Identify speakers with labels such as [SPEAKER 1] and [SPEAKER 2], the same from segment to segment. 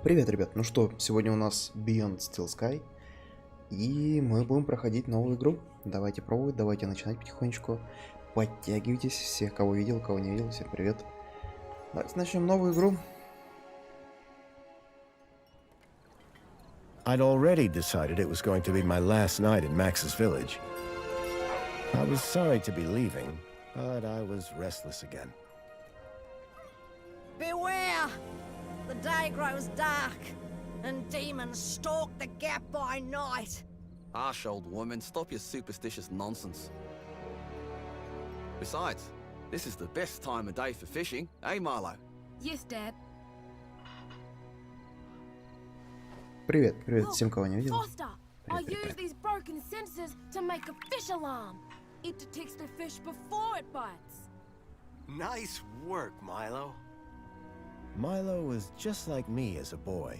[SPEAKER 1] Привет, ребят. Ну что, сегодня у нас Beyond Steel Sky, и мы будем проходить новую игру. Давайте пробовать, давайте начинать потихонечку. Подтягивайтесь, всех, кого видел, кого не видел, всем привет. Давайте начнем новую игру.
[SPEAKER 2] I'd already decided it was going to be my last night in Max's village. I was sorry to be leaving, but I was restless again.
[SPEAKER 3] Beware! The day grows dark, and demons stalk the gap by night.
[SPEAKER 4] Harsh old woman, stop your superstitious nonsense. Besides, this is the best time of day for fishing, eh, Milo?
[SPEAKER 5] Yes, Dad.
[SPEAKER 1] Привет, привет всем, кого не видел.
[SPEAKER 5] Foster, I
[SPEAKER 1] Привет,
[SPEAKER 5] use
[SPEAKER 1] привет.
[SPEAKER 5] these broken sensors to make a fish alarm. It detects the fish before it bites.
[SPEAKER 6] Nice work, Milo.
[SPEAKER 2] Milo was just like me as a boy,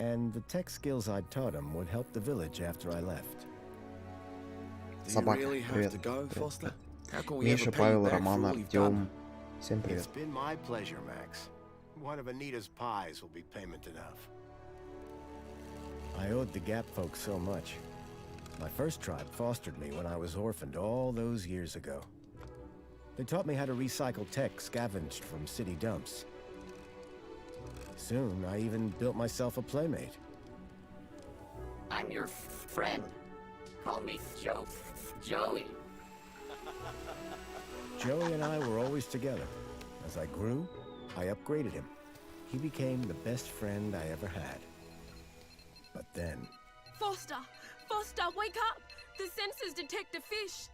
[SPEAKER 2] and the tech skills I'd taught him would help the village after I left.
[SPEAKER 4] Do you
[SPEAKER 1] Собака,
[SPEAKER 4] really have
[SPEAKER 1] привет,
[SPEAKER 4] to go,
[SPEAKER 1] привет,
[SPEAKER 4] Foster?
[SPEAKER 1] привет.
[SPEAKER 4] How can we
[SPEAKER 1] Миша,
[SPEAKER 4] ever pay you
[SPEAKER 1] Павел,
[SPEAKER 4] back for
[SPEAKER 1] Роман,
[SPEAKER 4] all you've done?
[SPEAKER 1] Артем. Всем привет.
[SPEAKER 6] It's been my pleasure, Max. One of Anita's pies will be payment enough.
[SPEAKER 2] I owed the Gap folks so much. My first tribe fostered me when I was orphaned all those years ago. They taught me how to recycle tech scavenged from city dumps. Soon, I even built myself a playmate.
[SPEAKER 7] I'm your friend. Call me Joey.
[SPEAKER 2] Joey and I were always together. As I grew, I upgraded him. He became the best friend I ever had. But then,
[SPEAKER 5] Foster, Foster, wake up! The sensors detect a fish.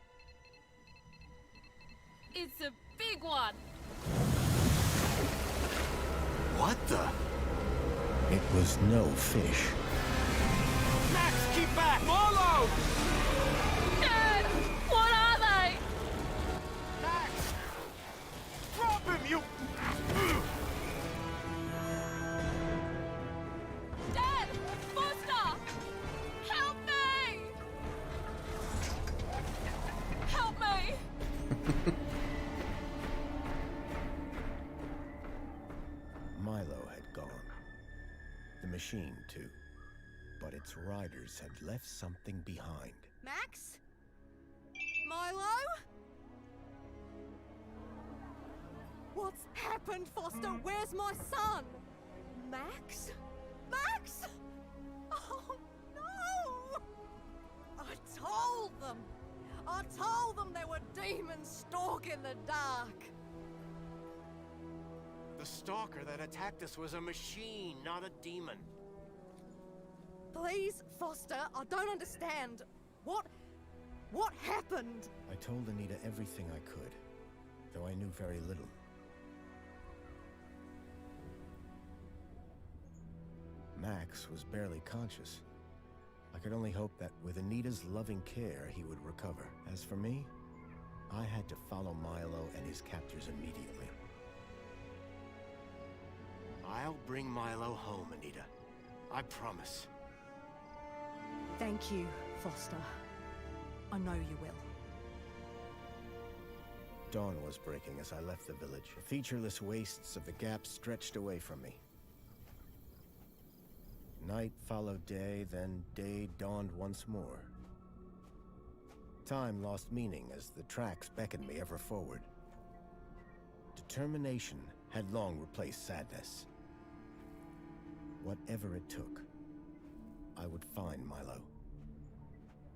[SPEAKER 5] It's a big one.
[SPEAKER 6] What the?
[SPEAKER 2] it was no fish.
[SPEAKER 6] Max, keep back! Milo!
[SPEAKER 5] Dad, what are they?
[SPEAKER 6] Max! Drop him, you...
[SPEAKER 5] Dad, Foster, help me! Help me!
[SPEAKER 2] Milo had gone. The machine, too. But its riders had left something behind.
[SPEAKER 3] Max? Milo? What's happened, Foster? Where's my son? Max? Max? Oh, no! I told them there were demons stalking the dark.
[SPEAKER 6] The stalker that attacked us was a machine, not a demon.
[SPEAKER 3] Please, Foster, I don't understand. What happened?
[SPEAKER 2] I told Anita everything I could, though I knew very little. Max was barely conscious. I could only hope that with Anita's loving care, he would recover. As for me, I had to follow Milo and his captors immediately.
[SPEAKER 6] I'll bring Milo home, Anita. I promise.
[SPEAKER 3] Thank you, Foster. I know you will.
[SPEAKER 2] Dawn was breaking as I left the village. The featureless wastes of the Gap stretched away from me. Night followed day, then day dawned once more. Time lost meaning as the tracks beckoned me ever forward. Determination had long replaced sadness. Whatever it took, I would find Milo.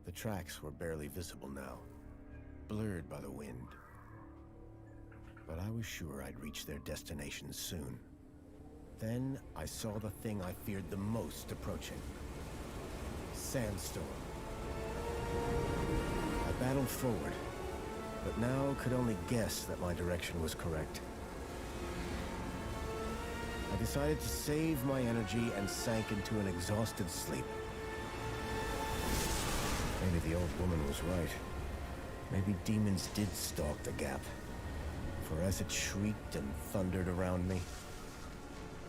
[SPEAKER 2] The tracks were barely visible now, blurred by the wind. But I was sure I'd reach their destination soon. Then I saw the thing I feared the most approaching. Sandstorm. I battled forward, but now could only guess that my direction was correct. I decided to save my energy and sank into an exhausted sleep. Maybe the old woman was right. Maybe demons did stalk the Gap. For as it shrieked and thundered around me,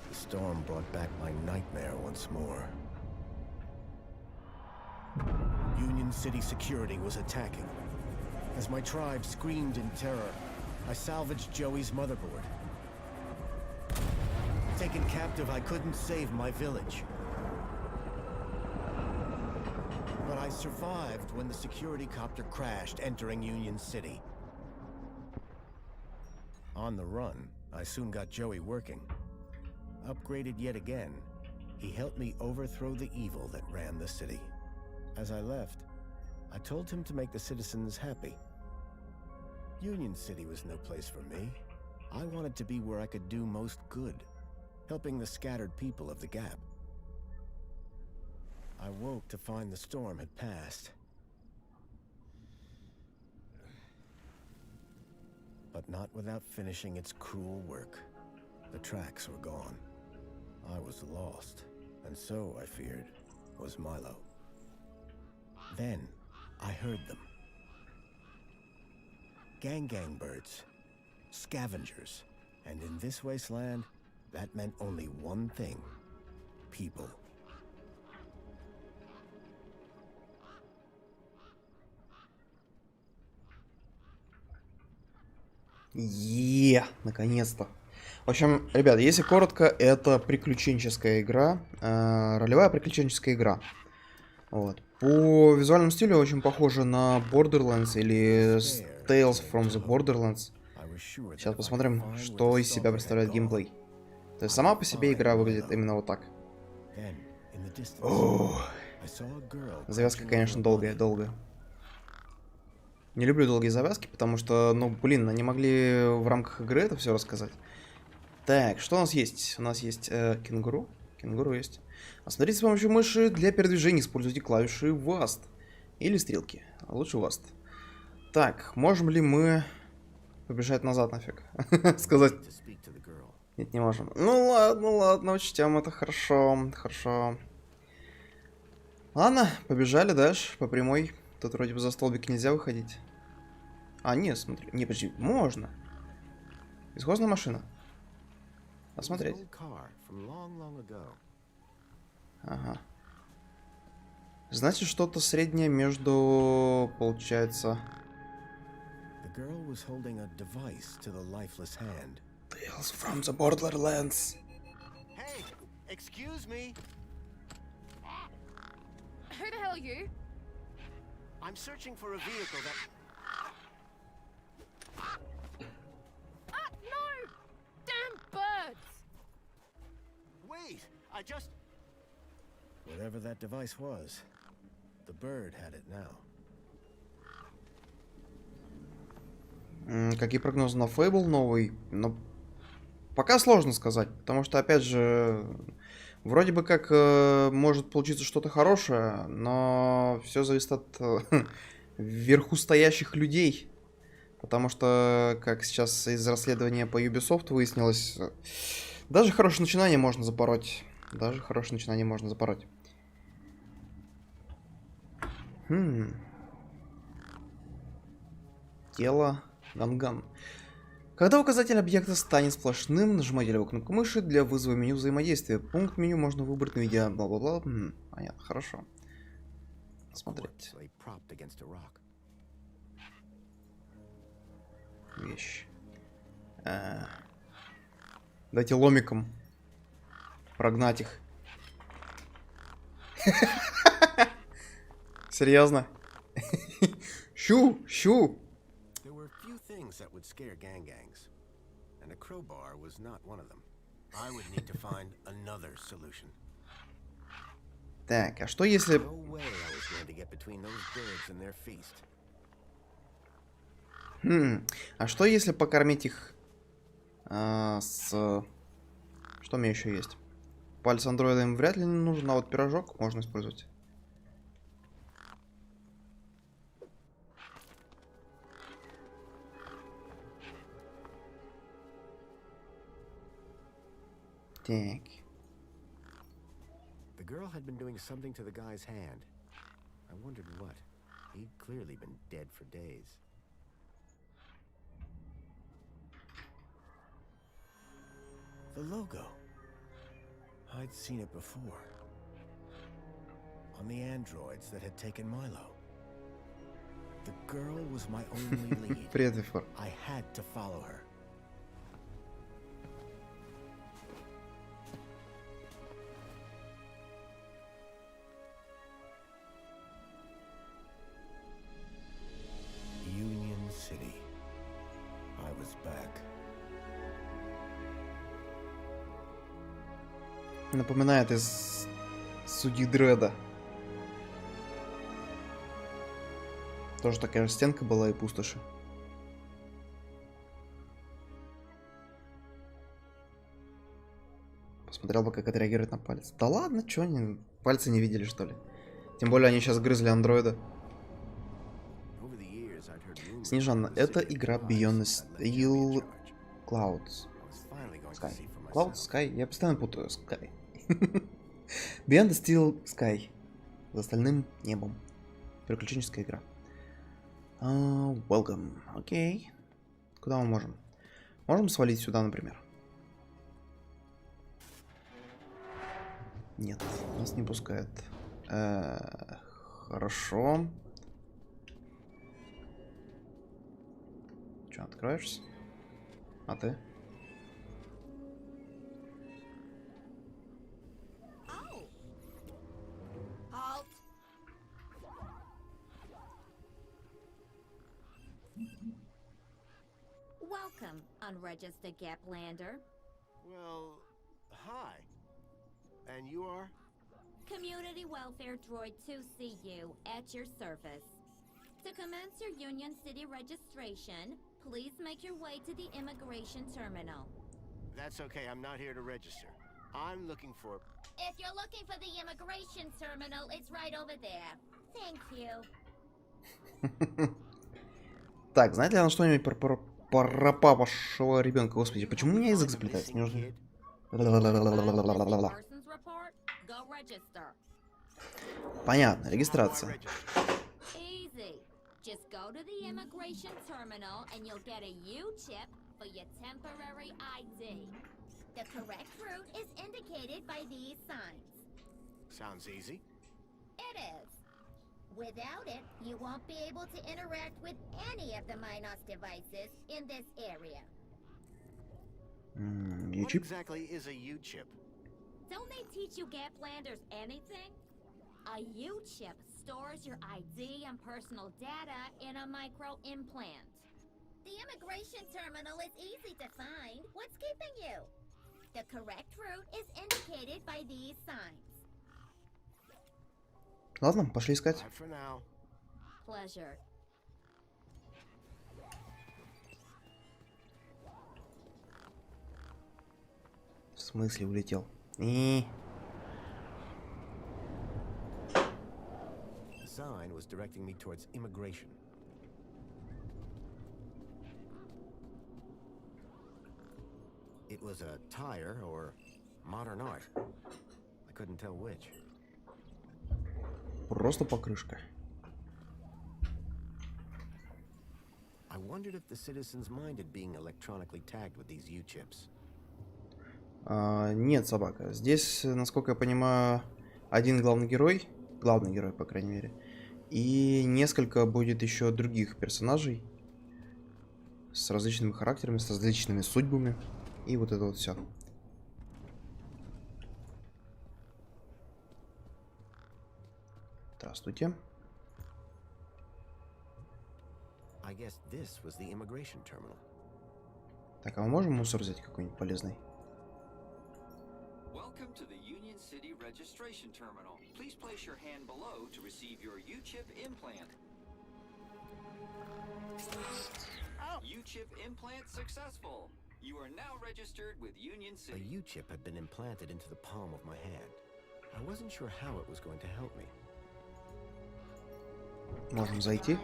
[SPEAKER 2] the storm brought back my nightmare once more. Union City security was attacking. As my tribe screamed in terror, I salvaged Joey's motherboard. taken captive, I couldn't save my village. But I survived when the security copter crashed, entering Union City. On the run, I soon got Joey working. Upgraded yet again, he helped me overthrow the evil that ran the city. As I left, I told him to make the citizens happy. Union City was no place for me. I wanted to be where I could do most good, helping the scattered people of the Gap. I woke to find the storm had passed. But not without finishing its cruel work. The tracks were gone. I was lost, and so, I feared, was Milo. Then, I heard them. Gang birds. Scavengers. And in this wasteland, that meant only one thing. People.
[SPEAKER 1] Наконец-то. В общем, ребят, если коротко, это приключенческая игра, ролевая приключенческая игра. Вот. По визуальному стилю очень похоже на Borderlands или Tales from the Borderlands. Сейчас посмотрим, что из себя представляет геймплей. То есть сама по себе игра выглядит именно вот так. Ох. Завязка, конечно, долгая. Не люблю долгие завязки, потому что, ну, блин, они могли в рамках игры это все рассказать. Так, что у нас есть? У нас есть кенгуру. Кенгуру есть. Осмотрите с помощью мыши для передвижения. Используйте клавиши Hast. Или стрелки. Лучше Hast. Так, можем ли мы побежать назад нафиг? Сказать. Нет, не можем. Ну ладно, учтем это, хорошо. Ладно, побежали дальше по прямой. Тут вроде бы за столбик нельзя выходить. А, нет, смотри. Не, подожди, можно. Бесхозная машина. Посмотреть. Ага. Значит, что-то среднее между, получается... Tales from the Borderlands.
[SPEAKER 6] Hey, excuse me.
[SPEAKER 5] Who the hell are you?
[SPEAKER 6] I'm searching for a vehicle that...
[SPEAKER 5] Ah, no! Damn birds!
[SPEAKER 6] Wait, I just...
[SPEAKER 2] Whatever that device was, the bird had it now.
[SPEAKER 1] Какие прогнозы на Fable новый? Но пока сложно сказать, потому что, опять же, вроде бы как может получиться что-то хорошее, но все зависит от вверху стоящих людей. Потому что, как сейчас из расследования по Ubisoft выяснилось, даже хорошее начинание можно запороть. Тело. Ганган. Когда указатель объекта станет сплошным, нажимайте левую кнопку мыши для вызова меню взаимодействия. Пункт меню можно выбрать на видео бла-бла-бла. Понятно, хорошо. Смотреть. Вещь. Дайте ломиком прогнать их. Серьезно? Щу.
[SPEAKER 6] That would scare gangs, and a crowbar was not one of them. I would need to find another solution.
[SPEAKER 1] Так, а что если...
[SPEAKER 6] No way I was going to get between those birds and their feast.
[SPEAKER 1] А что если покормить их с... Что у меня еще есть? Палец андроида им вряд ли нужен, а вот пирожок можно использовать. Так.
[SPEAKER 6] The girl had been doing something to the guy's hand. I wondered what. He'd clearly been dead for days.
[SPEAKER 2] The logo. I'd seen it before. On the androids that had taken Milo. The girl was my only lead.
[SPEAKER 1] Привет, Вифор.
[SPEAKER 2] I had to follow her.
[SPEAKER 1] Напоминает из Судьи Дредда. Тоже такая же стенка была и пустоши. Посмотрел бы, как это реагирует на палец. Да ладно, чё они пальцы не видели, что ли? Тем более они сейчас грызли андроида. Снежана, это игра Beyond Steel Clouds. Sky. Clouds, Sky? Я постоянно путаю. Sky. Beyond Steel Sky. За остальным небом. Приключенческая игра. Welcome. Окей. Куда мы можем? Можем свалить сюда, например? Нет, нас не пускают. Хорошо. Че, откроешься? А ты?
[SPEAKER 3] Halt!
[SPEAKER 8] Welcome, unregistered Gaplander.
[SPEAKER 6] Well, hi. And you are?
[SPEAKER 8] Community Welfare Droid 2CU at your service. To commence your Union City registration, please make your way to the immigration terminal.
[SPEAKER 6] That's okay, I'm not here to register. I'm looking for...
[SPEAKER 8] If you're looking for the immigration terminal, it's right over there. Thank you.
[SPEAKER 1] Так, знает ли она что-нибудь про папашего ребенка? Господи, почему у меня язык заплетается? Не нужно... Понятно, регистрация.
[SPEAKER 8] Easy. Just go to the immigration terminal and you'll get a U-chip for your temporary ID. The correct route is indicated by these signs.
[SPEAKER 6] Sounds easy.
[SPEAKER 8] It is. Without it, you won't be able to interact with any of the Minos devices in this area.
[SPEAKER 6] What exactly is a U-chip?
[SPEAKER 8] Don't they teach you Gaplanders anything? A U-chip stores your ID and personal data in a micro-implant. The immigration terminal is easy to find. What's keeping you? The correct route is indicated by these signs.
[SPEAKER 1] Ладно, пошли искать.
[SPEAKER 6] Bye for now.
[SPEAKER 8] Pleasure.
[SPEAKER 1] В смысле улетел?
[SPEAKER 6] The sign was directing me towards immigration. It was a tire or modern art. I couldn't tell which.
[SPEAKER 1] Просто покрышка.
[SPEAKER 6] I wondered if the citizens minded being electronically tagged with these U-chips.
[SPEAKER 1] Нет, собака. Здесь, насколько я понимаю, один главный герой, по крайней мере, и несколько будет еще других персонажей с различными характерами, с различными судьбами, и вот это вот все. Здравствуйте.
[SPEAKER 6] I guess this was the immigration terminal.
[SPEAKER 1] Так, а мы можем мусор взять какой-нибудь полезный?
[SPEAKER 9] Welcome to the Union City Registration Terminal. Please place your hand below to receive your U-chip implant. U-chip implant successful. You are now registered with Union
[SPEAKER 6] A
[SPEAKER 9] City.
[SPEAKER 6] U-chip had been implanted into the palm of my hand. I wasn't sure how it was going to help me.
[SPEAKER 1] Можем зайти.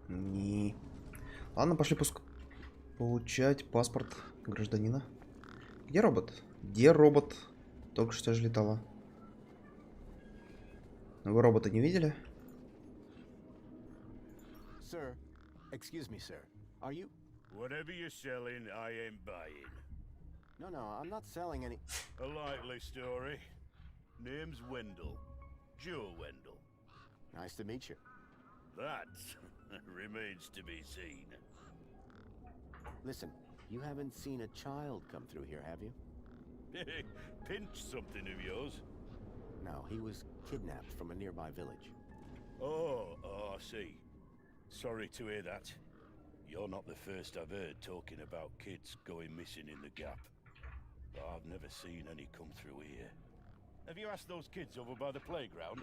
[SPEAKER 1] Не. Ладно, пошли получать паспорт гражданина. Где робот? Где робот? Только что же летала. Вы робота не видели?
[SPEAKER 6] Sir, excuse me, sir. Are you...
[SPEAKER 10] Whatever you're selling, I ain't buying.
[SPEAKER 6] No, I'm not selling any...
[SPEAKER 10] A likely story. Name's Wendell. Joe Wendell.
[SPEAKER 6] Nice to meet you.
[SPEAKER 10] That remains to be seen.
[SPEAKER 6] Listen, you haven't seen a child come through here, have you?
[SPEAKER 10] Pinch something of yours?
[SPEAKER 6] No, he was kidnapped from a nearby village.
[SPEAKER 10] Oh, I see. Sorry to hear that. You're not the first I've heard talking about kids going missing in the Gap. But I've never never seen any come through here. Have you asked those kids over by the playground?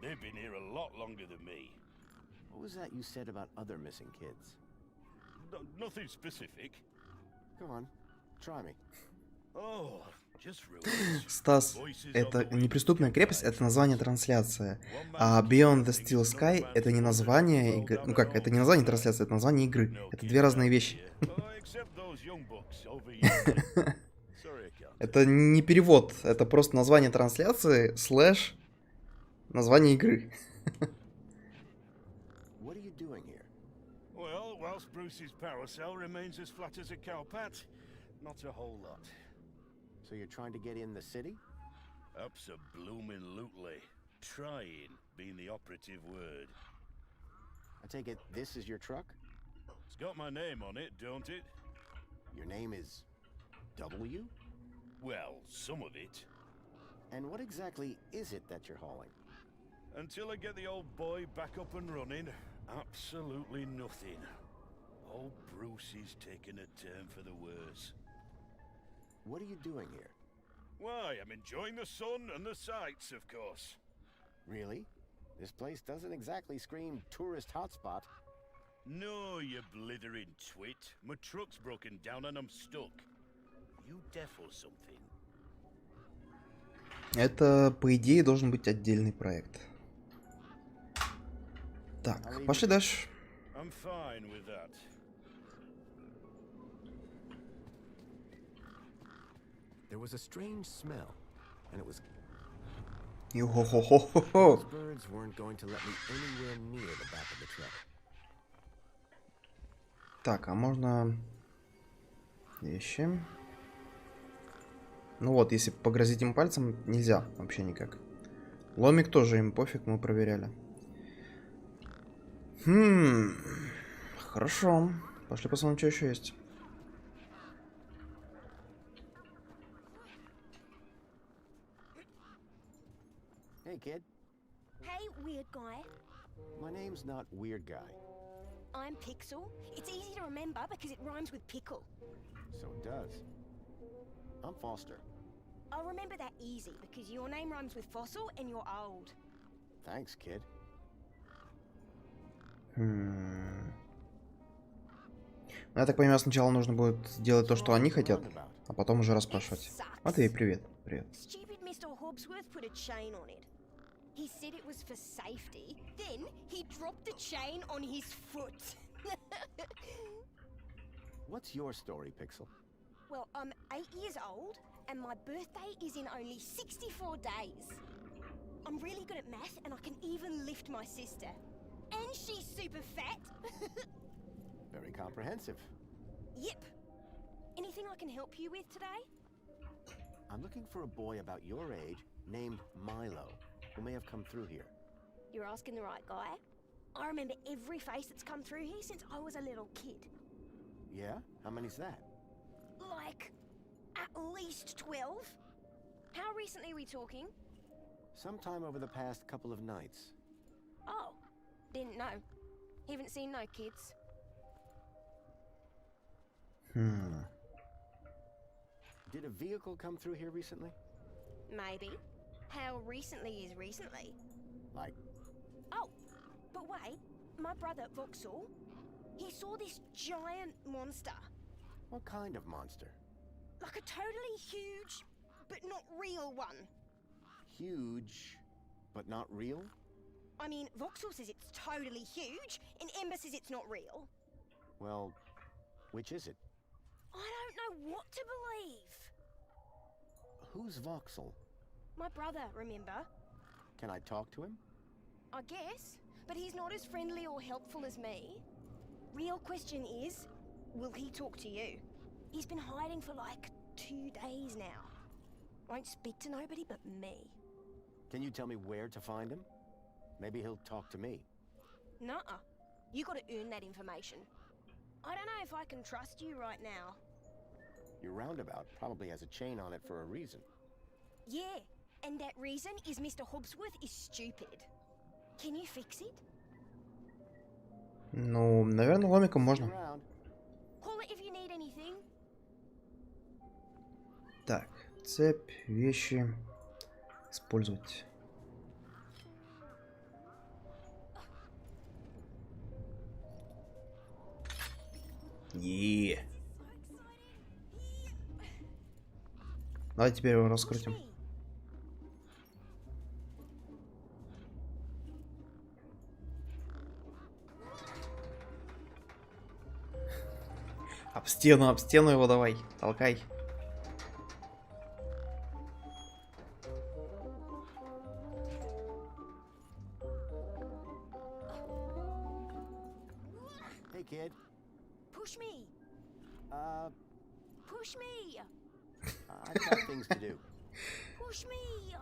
[SPEAKER 10] They've been here a lot longer than me.
[SPEAKER 6] What was that you said about other missing kids?
[SPEAKER 10] Nothing specific.
[SPEAKER 6] Come on, try me.
[SPEAKER 10] Oh, just ruins.
[SPEAKER 1] Стас, это «Неприступная крепость» — это название трансляции, а Beyond the Steel Sky — это не название игры. Ну как, это не название трансляции, это название игры. Это две разные вещи. Это не перевод, это просто название трансляции слэш название игры.
[SPEAKER 6] What are you doing here?
[SPEAKER 10] Well, whilst Bruce's power cell remains as flat as a cowpat, not a whole lot.
[SPEAKER 6] So you're trying to get in the city?
[SPEAKER 10] Abso-bloomin' Trying being the operative word.
[SPEAKER 6] I take it this is your truck?
[SPEAKER 10] It's got my name on it, don't it?
[SPEAKER 6] Your name is W?
[SPEAKER 10] Well, some of it.
[SPEAKER 6] And what exactly is it that you're hauling?
[SPEAKER 10] Until I get the old boy back up and running, absolutely nothing. Old Bruce is taking a turn for the worse.
[SPEAKER 6] What are you doing here?
[SPEAKER 10] Why, I'm enjoying the sun and the sights, of course.
[SPEAKER 6] Really? This place doesn't exactly scream tourist hotspot.
[SPEAKER 10] No, you blithering twit. My truck's broken down and I'm stuck. You deaf or something?
[SPEAKER 1] Это, по идее, должен быть отдельный проект. Так, пошли дальше.
[SPEAKER 10] I'm fine with that.
[SPEAKER 6] There was a strange smell, and it was.
[SPEAKER 1] Йо-хо-хо-хо-хо.
[SPEAKER 6] Those birds weren't going to let me anywhere near the back of the truck.
[SPEAKER 1] Так, а можно вещи? Ну вот, если погрозить им пальцем, нельзя вообще никак. Ломик тоже им пофиг, мы проверяли. Хорошо. Пошли посмотрим, что еще есть.
[SPEAKER 6] Hey, kid.
[SPEAKER 11] Hey, weird guy.
[SPEAKER 6] My name's not Weird Guy.
[SPEAKER 11] I'm Pixel. It's easy to remember because it rhymes with pickle.
[SPEAKER 6] So it does. I'm Foster.
[SPEAKER 11] I'll remember that easy because your name rhymes with fossil and you're old.
[SPEAKER 6] Thanks, kid.
[SPEAKER 1] Я так понимаю, сначала нужно будет делать то, что они хотят, а потом уже расспрашивать. Матвей, привет. Привет.
[SPEAKER 11] Stupid Mr. Hobbsworth put a chain on it. He said it was for safety. Then he dropped the chain on his foot.
[SPEAKER 6] What's your story, Pixel?
[SPEAKER 11] Well, I'm 8 years old and my birthday is in only 64 days. I'm really good at math and I can even lift my sister. And she's super fat.
[SPEAKER 6] Very comprehensive.
[SPEAKER 11] Yep. Anything I can help you with today?
[SPEAKER 6] I'm looking for a boy about your age named Milo, who may have come through here.
[SPEAKER 11] You're asking the right guy. I remember every face that's come through here since I was a little kid.
[SPEAKER 6] Yeah? How many's that?
[SPEAKER 11] Like, at least 12. How recently are we talking?
[SPEAKER 6] Sometime over the past couple of nights.
[SPEAKER 11] Oh, didn't know. Haven't seen no kids.
[SPEAKER 6] Did a vehicle come through here recently?
[SPEAKER 11] Maybe. How recently is recently?
[SPEAKER 6] Like...
[SPEAKER 11] Oh, but wait. My brother, Vauxhall, he saw this giant monster.
[SPEAKER 6] What kind of monster?
[SPEAKER 11] Like a totally huge, but not real one.
[SPEAKER 6] Huge, but not real?
[SPEAKER 11] I mean, Vauxhall says it's totally huge, and Ember says it's not real.
[SPEAKER 6] Well, which is it?
[SPEAKER 11] I don't know what to believe.
[SPEAKER 6] Who's Vauxhall?
[SPEAKER 11] My brother, remember?
[SPEAKER 6] Can I talk to him?
[SPEAKER 11] I guess, but he's not as friendly or helpful as me. Real question is, will he talk to you? He's been hiding for like 2 days now. Won't speak to nobody but me.
[SPEAKER 6] Can you tell me where to find him? Maybe he'll talk to me.
[SPEAKER 11] Nuh-uh. You gotta earn that information. I don't know if I can trust you right now.
[SPEAKER 6] Your roundabout probably has a chain on it for a reason.
[SPEAKER 11] Yeah, and that reason is Mr. Hobbsworth is stupid. Can you fix it?
[SPEAKER 1] Ну, наверное, ломиком можно.
[SPEAKER 11] Call it if you need anything.
[SPEAKER 1] Так, Цепь, вещи. Использовать. Давай теперь его раскрутим. Об стену его давай, толкай.
[SPEAKER 6] Hey, kid.
[SPEAKER 11] Push me. Push me.
[SPEAKER 6] I've got things to do.
[SPEAKER 11] Push me.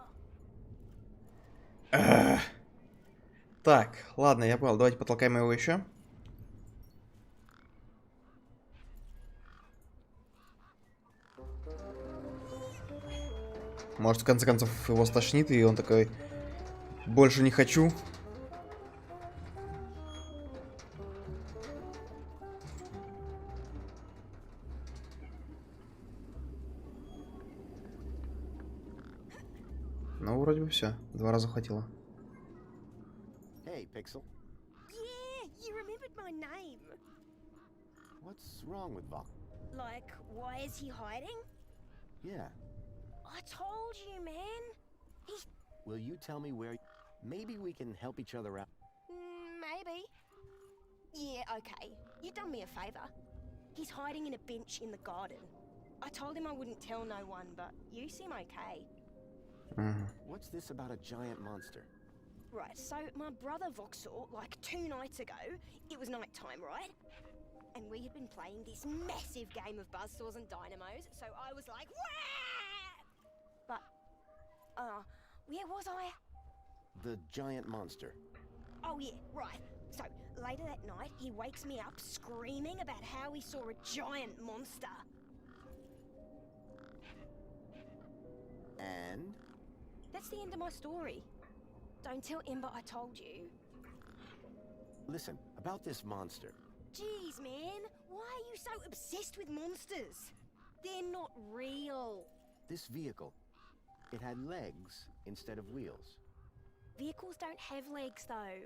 [SPEAKER 1] Так, ладно, я понял. Давайте потолкаем его еще. Может, в конце концов, его стошнит, и он такой: больше не хочу. Ну, вроде бы все. 2 раза хватило.
[SPEAKER 6] Hey, Pixel.
[SPEAKER 11] Yeah, you remembered my name.
[SPEAKER 6] What's wrong with Vok?
[SPEAKER 11] Like, why is he hiding?
[SPEAKER 6] Yeah.
[SPEAKER 11] I told you, man.
[SPEAKER 6] Will you tell me where? Maybe we can help each other out.
[SPEAKER 11] Maybe. Yeah, okay. You done me a favor. He's hiding in a bench in the garden. I told him I wouldn't tell no one, but you seem okay.
[SPEAKER 6] What's this about a giant monster?
[SPEAKER 11] Right, so my brother Voxel, like 2 nights ago, it was night time, right? And we had been playing this massive game of buzzsaws and dynamos, so I was like, wah! But, where was I?
[SPEAKER 6] The giant monster.
[SPEAKER 11] Oh yeah, right. So, later that night, he wakes me up screaming about how he saw a giant monster.
[SPEAKER 6] And?
[SPEAKER 11] That's the end of my story. Don't tell Ember I told you.
[SPEAKER 6] Listen, about this monster.
[SPEAKER 11] Jeez, man. Why are you so obsessed with monsters? They're not real.
[SPEAKER 6] This vehicle, it had legs instead of wheels.
[SPEAKER 11] Vehicles don't have legs, though.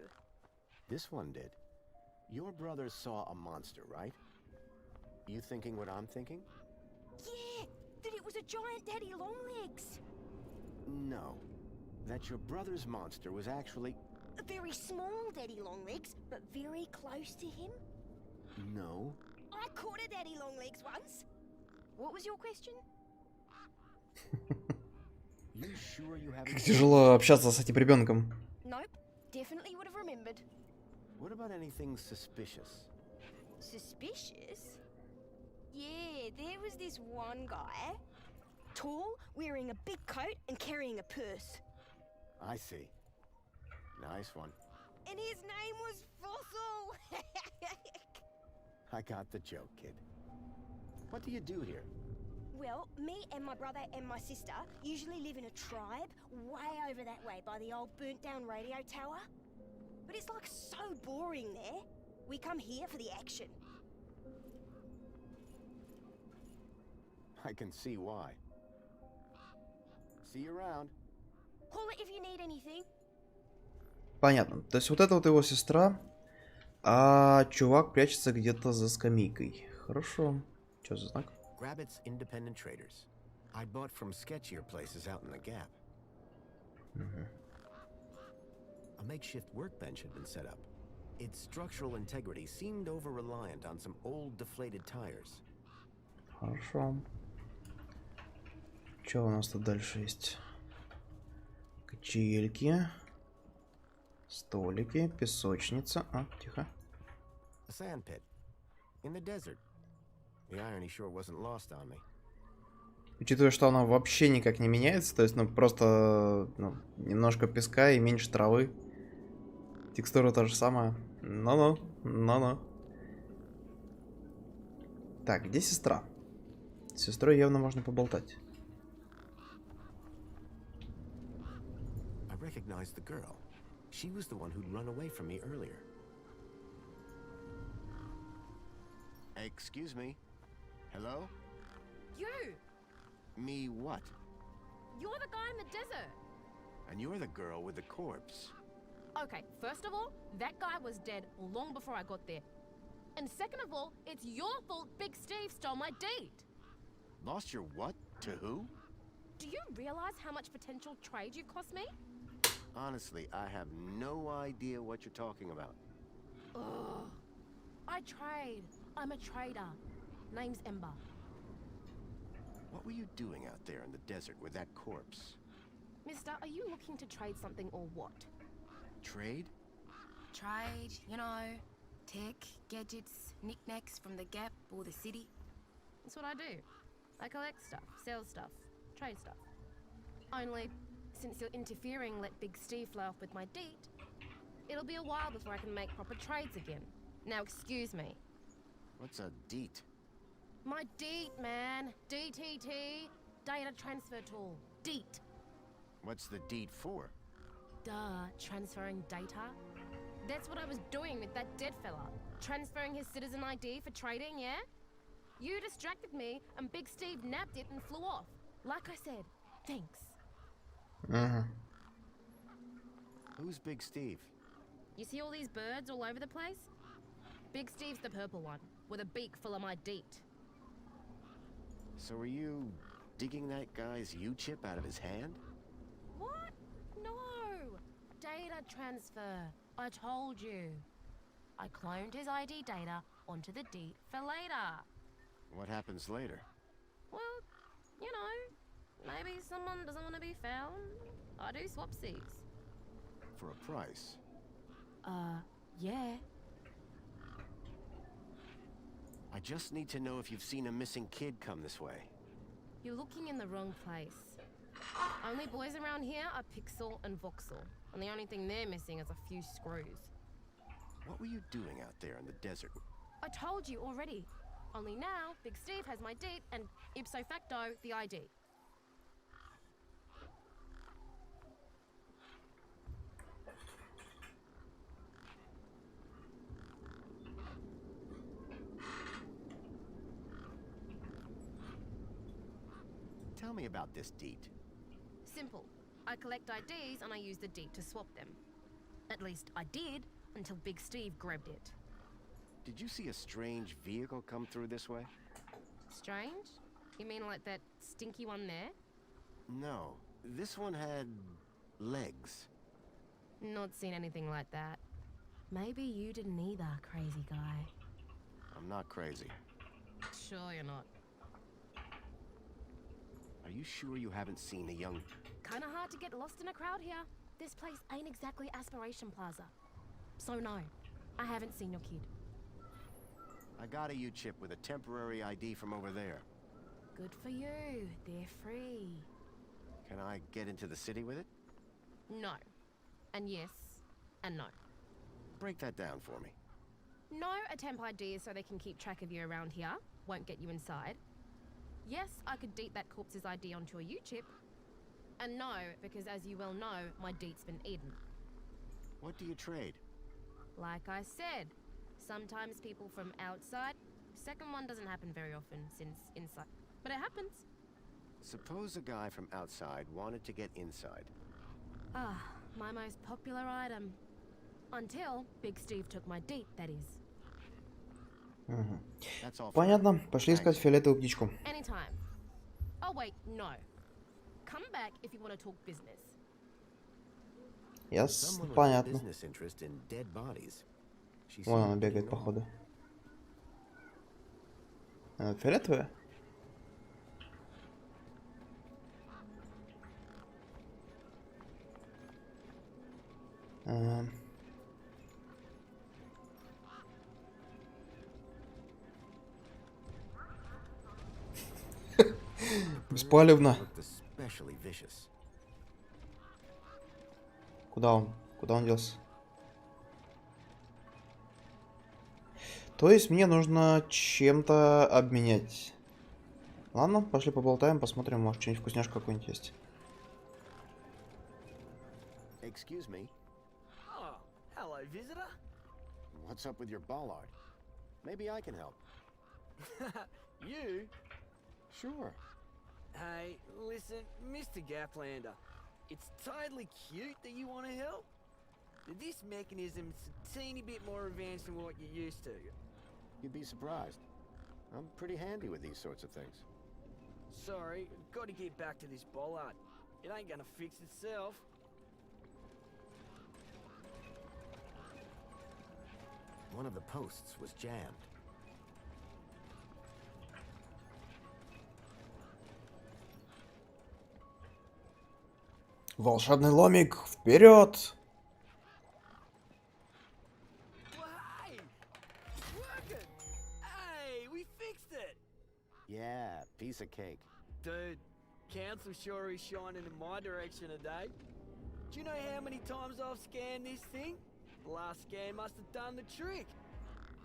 [SPEAKER 6] This one did. Your brother saw a monster, right? You thinking what I'm thinking?
[SPEAKER 11] Yeah, that it was a giant daddy longlegs.
[SPEAKER 6] No. That your brother's monster was actually...
[SPEAKER 11] A very small daddy longlegs, but very close to him.
[SPEAKER 6] No.
[SPEAKER 11] I caught a daddy longlegs once. What was your question?
[SPEAKER 6] You sure you haven't...
[SPEAKER 1] Как тяжело общаться с этим ребенком.
[SPEAKER 11] Nope. Definitely would have remembered.
[SPEAKER 6] What about anything suspicious?
[SPEAKER 11] Suspicious? Yeah, there was this one guy. Tall, wearing a big coat and carrying a purse.
[SPEAKER 6] I see. Nice one.
[SPEAKER 11] And his name was Fossil!
[SPEAKER 6] I got the joke, kid. What do you do here?
[SPEAKER 11] Well, me and my brother and my sister usually live in a tribe way over that way by the old burnt-down radio tower. But it's like so boring there. We come here for the action.
[SPEAKER 6] I can see why. See you around.
[SPEAKER 11] Holler if you need anything.
[SPEAKER 1] Понятно. То есть вот это вот его сестра, а чувак прячется где-то за скамейкой. Хорошо. Что за знак?
[SPEAKER 6] Grabbit's independent traders. I bought from sketchier places out in the Gap. A makeshift workbench had been set up. Its structural integrity seemed over-reliant on some old deflated tires.
[SPEAKER 1] Хорошо. Что у нас тут дальше есть? Качельки. Столики, песочница. А, тихо.
[SPEAKER 6] A sand pit. In the desert. The irony sure wasn't lost on me.
[SPEAKER 1] Учитывая, что она вообще никак не меняется, то есть, ну, просто немножко песка и меньше травы. Текстура та же самая. Но. Так, где сестра? С сестрой явно можно поболтать.
[SPEAKER 6] I recognized the girl. She was the one who'd run away from me earlier. Excuse me. Hello?
[SPEAKER 5] You!
[SPEAKER 6] Me what?
[SPEAKER 5] You're the guy in the desert.
[SPEAKER 6] And you're the girl with the corpse.
[SPEAKER 5] Okay, first of all, that guy was dead long before I got there. And second of all, it's your fault Big Steve stole my deed.
[SPEAKER 6] Lost your what? To who?
[SPEAKER 5] Do you realize how much potential trade you've cost me?
[SPEAKER 6] Honestly, I have no idea what you're talking about.
[SPEAKER 5] Ugh. I trade. I'm a trader. Name's Ember.
[SPEAKER 6] What were you doing out there in the desert with that corpse?
[SPEAKER 5] Mister, are you looking to trade something or what?
[SPEAKER 6] Trade?
[SPEAKER 5] Trade, you know, tech, gadgets, knickknacks from the Gap or the city. That's what I do. I collect stuff, sell stuff, trade stuff. Only, since you're interfering, let Big Steve fly off with my deed, it'll be a while before I can make proper trades again. Now excuse me.
[SPEAKER 6] What's a deet?
[SPEAKER 5] My deed, man. DTT. Data transfer tool. Deet.
[SPEAKER 6] What's the deed for?
[SPEAKER 5] Duh, transferring data. That's what I was doing with that dead fella. Transferring his citizen ID for trading, yeah? You distracted me, and Big Steve nabbed it and flew off. Like I said, thanks.
[SPEAKER 6] Who's Big Steve?
[SPEAKER 5] You see all these birds all over the place? Big Steve's the purple one, with a beak full of my deet.
[SPEAKER 6] So are you digging that guy's U-chip out of his hand?
[SPEAKER 5] What? No! Data transfer. I told you. I cloned his ID data onto the deed for later.
[SPEAKER 6] What happens later?
[SPEAKER 5] Well, you know, maybe someone doesn't want to be found. I do swapsies.
[SPEAKER 6] For a price?
[SPEAKER 5] Yeah.
[SPEAKER 6] I just need to know if you've seen a missing kid come this way.
[SPEAKER 5] You're looking in the wrong place. Only boys around here are Pixel and Voxel, and the only thing they're missing is a few screws.
[SPEAKER 6] What were you doing out there in the desert?
[SPEAKER 5] I told you already. Only now, Big Steve has my deed and ipso facto, the ID.
[SPEAKER 6] Tell me about this deed.
[SPEAKER 5] Simple. I collect IDs and I use the deed to swap them. At least I did, until Big Steve grabbed it.
[SPEAKER 6] Did you see a strange vehicle come through this way?
[SPEAKER 5] Strange? You mean like that stinky one there?
[SPEAKER 6] No. This one had legs.
[SPEAKER 5] Not seen anything like that. Maybe you didn't either, crazy guy.
[SPEAKER 6] I'm not crazy.
[SPEAKER 5] Sure you're not.
[SPEAKER 6] Are you sure you haven't seen a young...
[SPEAKER 5] Kinda hard to get lost in a crowd here. This place ain't exactly Aspiration Plaza. So no, I haven't seen your kid.
[SPEAKER 6] I got a U-chip with a temporary ID from over there.
[SPEAKER 5] Good for you. They're free.
[SPEAKER 6] Can I get into the city with it?
[SPEAKER 5] No. And yes. And no.
[SPEAKER 6] Break that down for me.
[SPEAKER 5] No, a temp ID is so they can keep track of you around here. Won't get you inside. Yes, I could deet that corpse's ID onto a U-chip. And no, because as you well know, my deet's been eaten.
[SPEAKER 6] What do you trade?
[SPEAKER 5] Like I said, sometimes people from outside. Second one doesn't happen very often, since inside. But it happens.
[SPEAKER 6] Suppose a guy from outside wanted to get inside.
[SPEAKER 5] Ah, my most popular item. Until Big Steve took my deet, that is.
[SPEAKER 1] Понятно. Пошли искать фиолетовую птичку.
[SPEAKER 5] Anytime. Oh wait, no. Come back if you want to talk business.
[SPEAKER 1] Ясно, понятно. Вон она бегает, походу. Фиолетовая? Беспалевно. Куда он? Куда он делся? То есть мне нужно чем-то обменять. Ладно, пошли поболтаем, посмотрим, может что-нибудь вкусняшку какую-нибудь есть.
[SPEAKER 6] Excuse me.
[SPEAKER 12] Oh, hello, visitor.
[SPEAKER 6] What's up with your bollard? Maybe I can help.
[SPEAKER 12] You?
[SPEAKER 6] Sure.
[SPEAKER 12] Hey, listen, Mr. Gaplander, it's totally cute that you want to help, but this mechanism's a teeny bit more advanced than what you're used to.
[SPEAKER 6] You'd be surprised. I'm pretty handy with these sorts of things.
[SPEAKER 12] Sorry, got to get back to this bollard. It ain't gonna fix itself.
[SPEAKER 6] One of the posts was jammed.
[SPEAKER 1] Волшебный ломик, вперед!
[SPEAKER 12] Hey! Working! Hey, we fixed it!
[SPEAKER 6] Yeah, piece of cake.
[SPEAKER 12] Dude, Council sure is shining in my direction today. Do you know how many times I've scanned this thing? The last scan must have done the trick.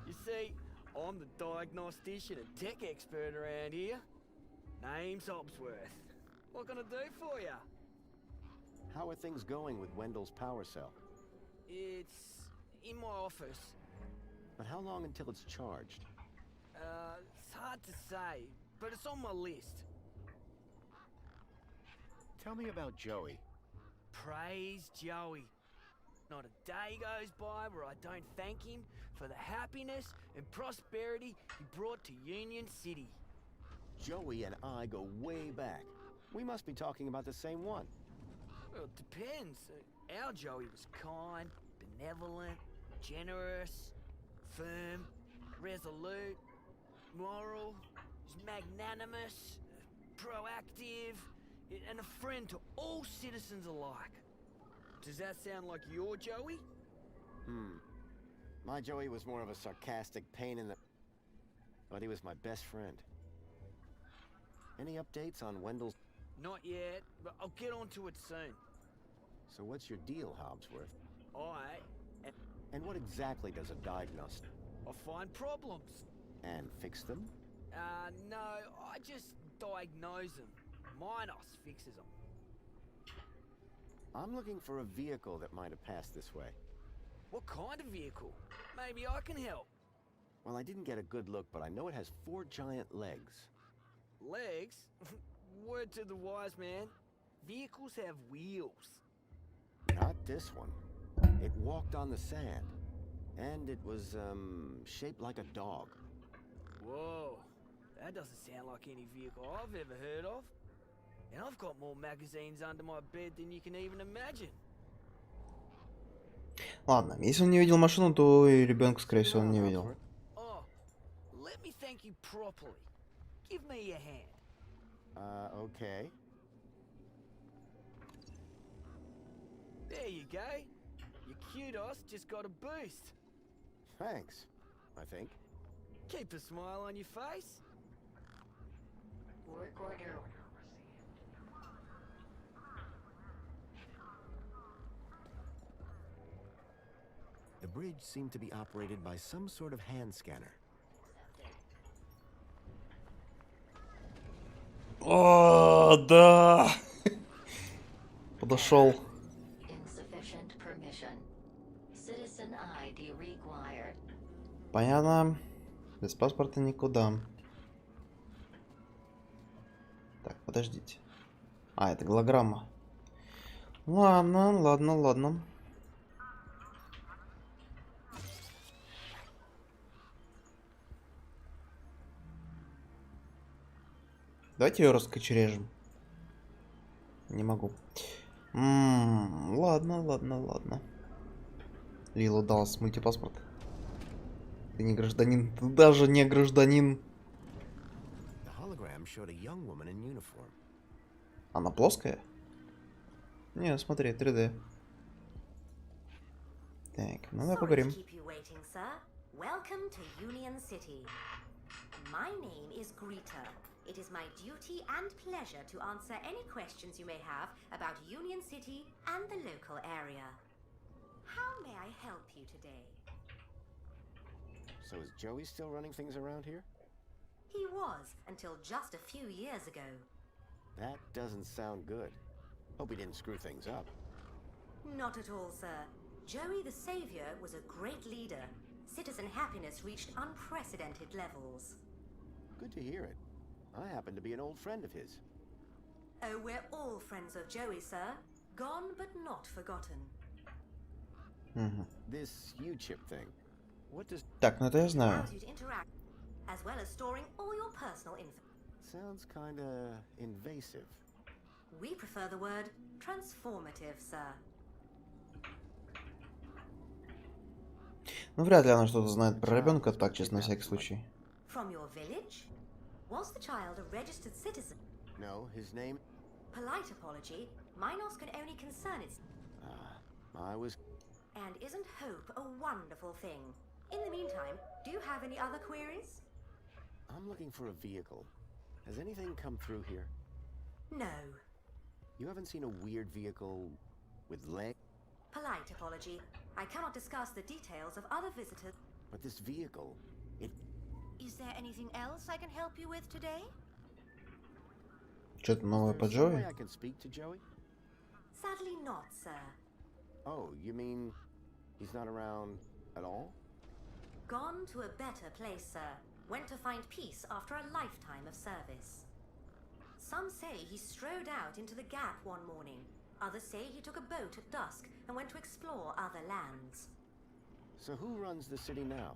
[SPEAKER 12] You see, I'm the diagnostician and tech expert around here. Name's Hobsworth. What can I do for you?
[SPEAKER 6] How are things going with Wendell's power cell?
[SPEAKER 12] It's in my office.
[SPEAKER 6] But how long until it's charged?
[SPEAKER 12] It's hard to say, but it's on my list.
[SPEAKER 6] Tell me about Joey.
[SPEAKER 12] Praise Joey. Not a day goes by where I don't thank him for the happiness and prosperity he brought to Union City.
[SPEAKER 6] Joey and I go way back. We must be talking about the same one.
[SPEAKER 12] Well, it depends. Our Joey was kind, benevolent, generous, firm, resolute, moral, magnanimous, proactive, and a friend to all citizens alike. Does that sound like your Joey?
[SPEAKER 6] My Joey was more of a sarcastic pain in the... But he was my best friend. Any updates on Wendell's...
[SPEAKER 12] Not yet, but I'll get onto it soon.
[SPEAKER 6] So what's your deal, Hobsworth?
[SPEAKER 12] I...
[SPEAKER 6] And what exactly does a diagnose?
[SPEAKER 12] I find problems.
[SPEAKER 6] And fix them?
[SPEAKER 12] No, I just diagnose them. Minos fixes them.
[SPEAKER 6] I'm looking for a vehicle that might have passed this way.
[SPEAKER 12] What kind of vehicle? Maybe I can help.
[SPEAKER 6] Well, I didn't get a good look, but I know it has 4 giant legs.
[SPEAKER 12] Legs? Word to the wise man. Vehicles have wheels.
[SPEAKER 6] Not this one. It walked on the sand. And it was, shaped like a dog.
[SPEAKER 12] Whoa. That doesn't sound like any vehicle I've ever heard of. And I've got more magazines under my bed than you can even imagine.
[SPEAKER 1] Ладно, если он не видел машину, то и ребенка, скорее всего, он не видел.
[SPEAKER 12] Oh, let me thank you properly. Give me your hand.
[SPEAKER 6] Okay.
[SPEAKER 12] There you go. Your kudos just got a boost.
[SPEAKER 6] Thanks, I think.
[SPEAKER 12] Keep a smile on your face.
[SPEAKER 7] Work order.
[SPEAKER 6] The bridge seemed to be operated by some sort of hand scanner.
[SPEAKER 1] О, да! Подошел.
[SPEAKER 7] Insufficient permission. Citizen ID required.
[SPEAKER 1] Понятно. Без паспорта никуда. Так, подождите. А, это голограмма. Ладно, ладно, ладно. Давайте ее раскочережим. Не могу. Ладно, ладно, ладно. Лила Даллас, мультипаспорт. Ты не гражданин, ты даже не гражданин. Она плоская? Не, смотри, 3D. Так, ну давай поговорим.
[SPEAKER 13] Welcome to Union City. My name is Greta. It is my duty and pleasure to answer any questions you may have about Union City and the local area. How may I help you today?
[SPEAKER 6] So is Joey still running things around here?
[SPEAKER 13] He was, until just a few years ago.
[SPEAKER 6] That doesn't sound good. Hope he didn't screw things up.
[SPEAKER 13] Not at all, sir. Joey the Savior was a great leader. Citizen happiness reached unprecedented levels.
[SPEAKER 6] Good to hear it. I happen to be an old friend of his.
[SPEAKER 13] Oh, we're all friends of Joey, sir. Gone but not forgotten.
[SPEAKER 6] This U-chip thing. What does...
[SPEAKER 1] Так, ну это я знаю.
[SPEAKER 13] Allows you to interact, as well as storing all your personal info.
[SPEAKER 6] Sounds kinda invasive.
[SPEAKER 13] We prefer the word transformative, sir.
[SPEAKER 1] Ну, вряд ли она что-то знает про ребенка, так, честно, на всякий случай.
[SPEAKER 13] From your village? Was the child a registered citizen?
[SPEAKER 6] No, his name...
[SPEAKER 13] Polite apology. Minos can only concern its...
[SPEAKER 6] I was...
[SPEAKER 13] And isn't hope a wonderful thing? In the meantime, do you have any other queries?
[SPEAKER 6] I'm looking for a vehicle. Has anything come through here?
[SPEAKER 13] No.
[SPEAKER 6] You haven't seen a weird vehicle with legs?
[SPEAKER 13] Polite apology. I cannot discuss the details of other visitors.
[SPEAKER 6] But this vehicle, it...
[SPEAKER 13] Is there anything else I can help you with today?
[SPEAKER 1] Что-то новое по
[SPEAKER 6] Some way
[SPEAKER 1] Джои?
[SPEAKER 6] I can speak to Joey?
[SPEAKER 13] Sadly not, sir.
[SPEAKER 6] Oh, you mean he's not around at all?
[SPEAKER 13] Gone to a better place, sir. Went to find peace after a lifetime of service. Some say he strode out into the gap one morning. Others say he took a boat at dusk and went to explore other lands.
[SPEAKER 6] So who runs the city now?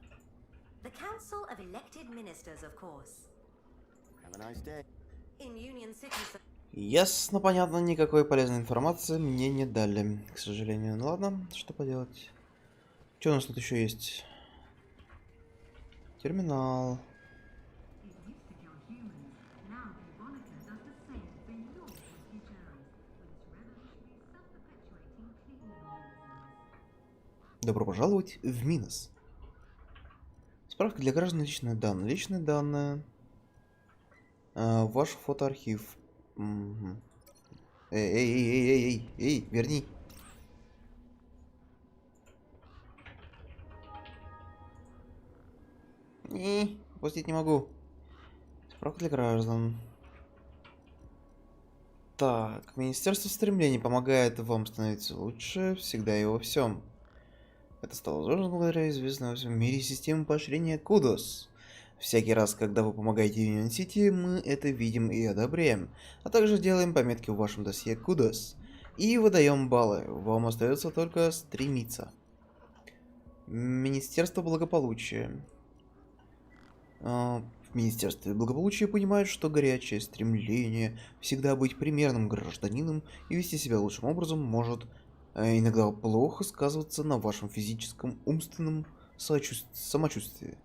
[SPEAKER 13] The Council of Elected Ministers, of course.
[SPEAKER 6] Have a nice day.
[SPEAKER 13] In Union City, sir.
[SPEAKER 1] Ясно, понятно, никакой полезной информации мне не дали, к сожалению. Ну ладно, что поделать. Что у нас тут еще есть? Терминал. Добро пожаловать в Минос. Справка для граждан, личные данные. Личные данные. Ваш фотоархив. Угу. Эй, верни. Пустить не могу. Справка для граждан. Так, Министерство стремлений помогает вам становиться лучше всегда и во всем. Это стало возможно благодаря известной во всем мире системе поощрения Кудос. Всякий раз, когда вы помогаете Union City, мы это видим и одобряем, а также делаем пометки в вашем досье Кудос и выдаем баллы. Вам остается только стремиться. Министерство благополучия. В Министерстве благополучия понимают, что горячее стремление всегда быть примерным гражданином и вести себя лучшим образом может иногда плохо сказываться на вашем физическом, умственном самочувствии.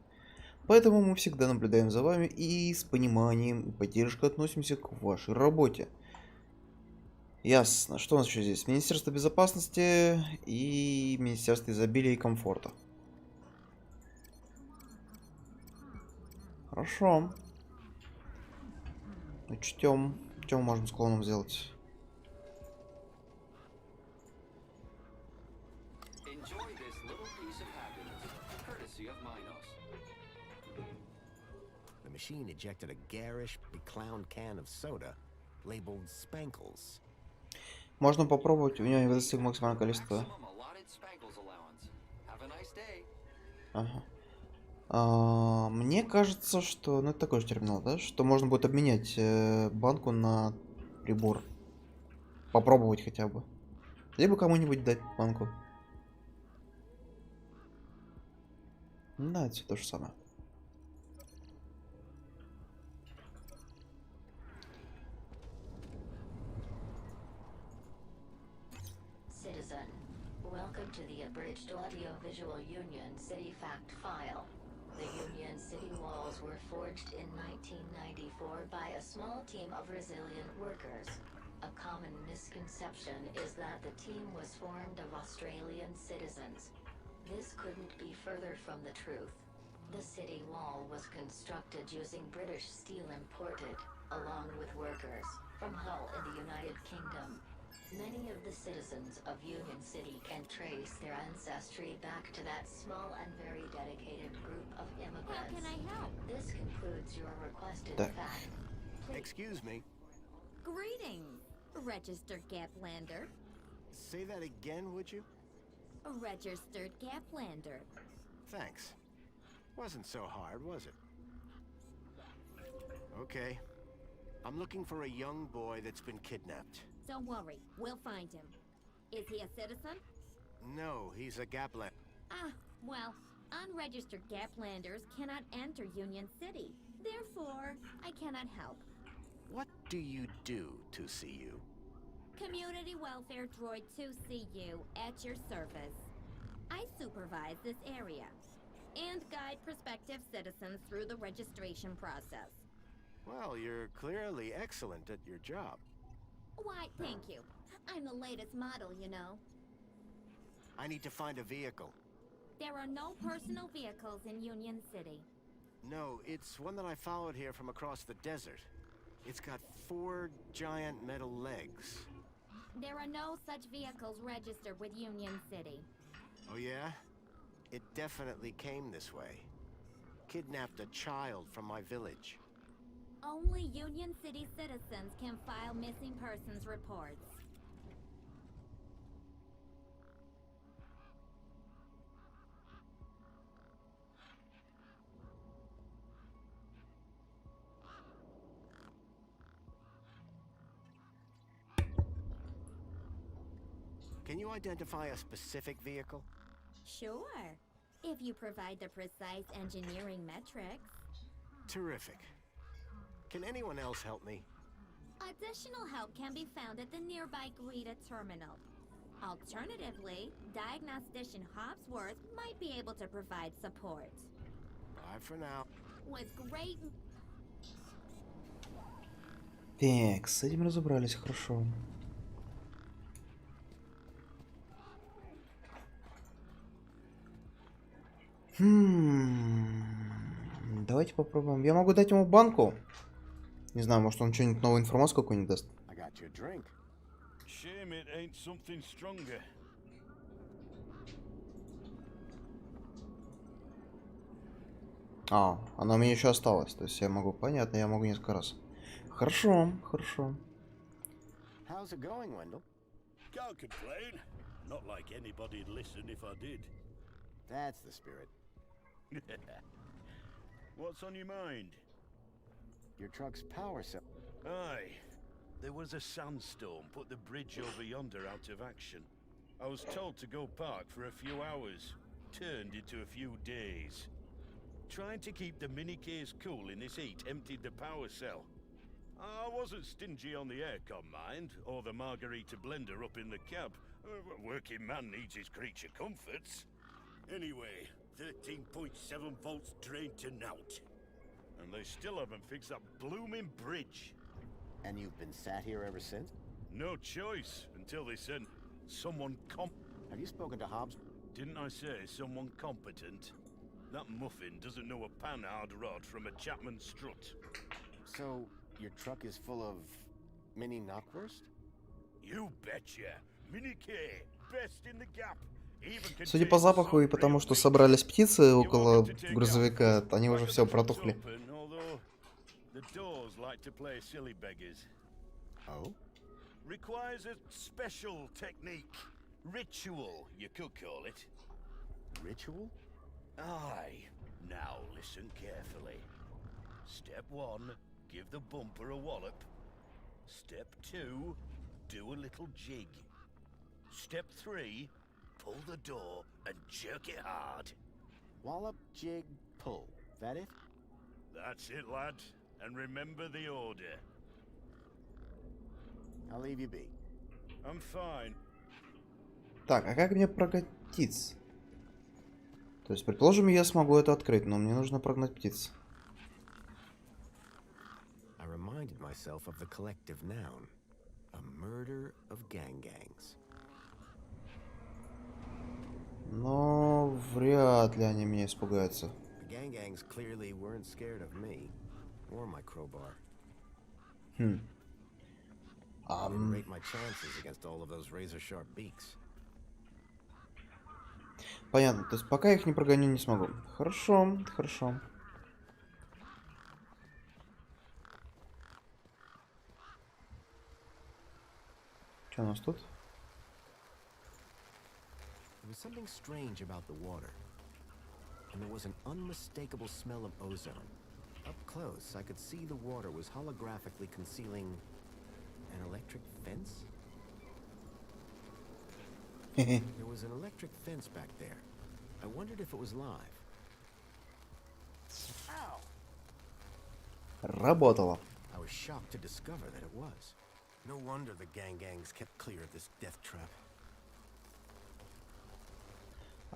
[SPEAKER 1] Поэтому мы всегда наблюдаем за вами и с пониманием и поддержкой относимся к вашей работе. Ясно. Что у нас еще здесь? Министерство безопасности и Министерство изобилия и комфорта. Хорошо. Учтем. Что мы можем с клоном сделать?
[SPEAKER 6] The machine ejected a garish, beclowned can of soda labeled Spankles.
[SPEAKER 1] Можно попробовать, у него не достиг максимальное количество. Ага. Мне кажется, что... Ну, это такой же терминал, да? Что можно будет обменять банку на прибор. Попробовать хотя бы. Либо кому-нибудь дать банку. Да, это все то же самое.
[SPEAKER 7] Citizen, welcome to the abridged audio-visual Union City fact file. The Union City walls were forged in 1994 by a small team of resilient workers. A common misconception is that the team was formed of Australian citizens. This couldn't be further from the truth. The city wall was constructed using British steel imported, along with workers, from Hull in the United Kingdom. Many of the citizens of Union City can trace their ancestry back to that small and very dedicated group of immigrants.
[SPEAKER 8] How can I help?
[SPEAKER 7] This concludes your requested fact.
[SPEAKER 6] Excuse me.
[SPEAKER 8] Greetings, registered Gaplander.
[SPEAKER 6] Say that again, would you?
[SPEAKER 8] A registered Gaplander.
[SPEAKER 6] Thanks. Wasn't so hard, was it? Okay. I'm looking for a young boy that's been kidnapped.
[SPEAKER 8] Don't worry, we'll find him. Is he a citizen?
[SPEAKER 6] No, he's a Gapland.
[SPEAKER 8] Ah, well, unregistered Gaplanders cannot enter Union City. Therefore, I cannot help.
[SPEAKER 6] What do you do, 2CU?
[SPEAKER 8] Community Welfare Droid 2CU at your service. I supervise this area and guide prospective citizens through the registration process.
[SPEAKER 6] Well, you're clearly excellent at your job.
[SPEAKER 8] Why, thank you. I'm the latest model, you know.
[SPEAKER 6] I need to find a vehicle.
[SPEAKER 8] There are no personal vehicles in Union City.
[SPEAKER 6] No, it's one that I followed here from across the desert. It's got 4 giant metal legs.
[SPEAKER 8] There are no such vehicles registered with Union City.
[SPEAKER 6] Oh yeah? It definitely came this way. Kidnapped a child from my village.
[SPEAKER 8] Only Union City citizens can file missing persons reports.
[SPEAKER 6] Can you identify a specific vehicle?
[SPEAKER 8] Sure, if you provide the precise engineering metrics.
[SPEAKER 6] Terrific. Can anyone else help me?
[SPEAKER 8] Additional help can be found at the nearby Greta terminal. Alternatively, diagnostician Hobsworth might be able to provide support.
[SPEAKER 6] Bye for now.
[SPEAKER 8] With great...
[SPEAKER 1] Так, с этим разобрались, хорошо. Давайте попробуем. Я могу дать ему банку. Не знаю, может он что-нибудь новую информацию какую-нибудь даст. А, она у меня еще осталась. То есть я могу, понятно, я могу несколько раз. Хорошо, хорошо.
[SPEAKER 6] How's it going, Wendell?
[SPEAKER 10] Can't complain. Not like anybody'd listen if I did.
[SPEAKER 6] That's the spirit.
[SPEAKER 10] What's on your mind?
[SPEAKER 6] Your truck's power cell.
[SPEAKER 10] Aye. There was a sandstorm put the bridge over yonder out of action. I was told to go park for a few hours. Turned into a few days. Trying to keep the mini-case cool in this heat emptied the power cell. I wasn't stingy on the aircon, mind, or the margarita blender up in the cab. A working man needs his creature comforts. Anyway, 13.7 volts drained to naught. And they still haven't fixed that blooming bridge.
[SPEAKER 6] And you've been sat here ever since?
[SPEAKER 10] No choice, until they sent someone
[SPEAKER 6] Have you spoken to Hobbs?
[SPEAKER 10] Didn't I say someone competent? That muffin doesn't know a panhard rod from a Chapman strut.
[SPEAKER 6] So, your truck is full of mini knockwurst?
[SPEAKER 10] You betcha. Mini K, best in the gap.
[SPEAKER 1] Судя по запаху и потому, что собрались птицы около грузовика, они уже все протухли.
[SPEAKER 6] Oh?
[SPEAKER 10] Requires a special technique. Ritual, you could call it.
[SPEAKER 6] Ritual?
[SPEAKER 10] Aye. Now listen carefully. Step 1, give the bumper a wallop. Step 2, do a little jig. Step 3, pull the door and jerk it hard.
[SPEAKER 6] Wallop, jig, pull. That it?
[SPEAKER 10] That's it, lad. And remember the order.
[SPEAKER 6] I'll leave you be.
[SPEAKER 10] I'm fine.
[SPEAKER 1] Так, а как мне прокатиться? То есть, предположим, я смогу это открыть, но мне нужно прогнать птиц.
[SPEAKER 6] I reminded myself of the collective noun. A murder of gangs.
[SPEAKER 1] Но вряд ли они меня испугаются.
[SPEAKER 6] The gangs clearly weren't scared of me or my crowbar. Didn't rate my chances against all of those razor-sharp beaks.
[SPEAKER 1] Понятно, то есть пока их не прогоню, не смогу. Хорошо, хорошо. Что у нас тут?
[SPEAKER 6] There was something strange about the water, and there was an unmistakable smell of ozone. Up close, I could see the water was holographically concealing an electric fence. There was an electric fence back there. I wondered if it was live. Ow!
[SPEAKER 1] Работало.
[SPEAKER 6] I was shocked to discover that it was. No wonder the gangs kept clear of this death trap.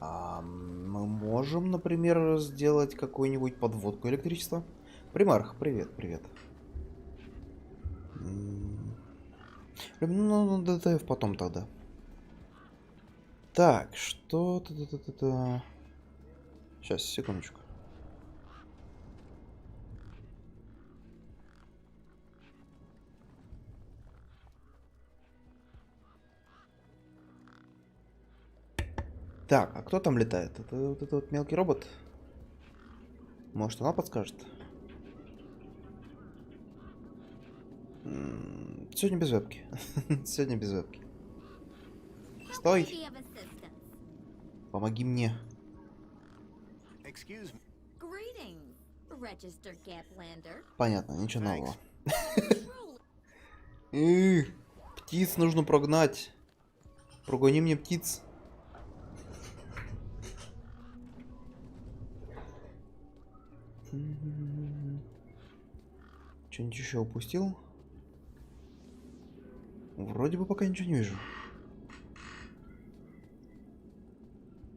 [SPEAKER 1] Мы можем, например, сделать какую-нибудь подводку электричества. Примарх, привет, привет. Ну, ДТФ потом тогда. Так, что... Сейчас, секундочку. Так, а кто там летает? Это вот этот вот мелкий робот? Может, она подскажет? Сегодня без вебки. Сегодня без вебки. Стой! Помоги мне. Понятно, ничего нового. Птиц нужно прогнать. Прогони мне птиц. Что-нибудь еще упустил? Вроде бы пока ничего не вижу.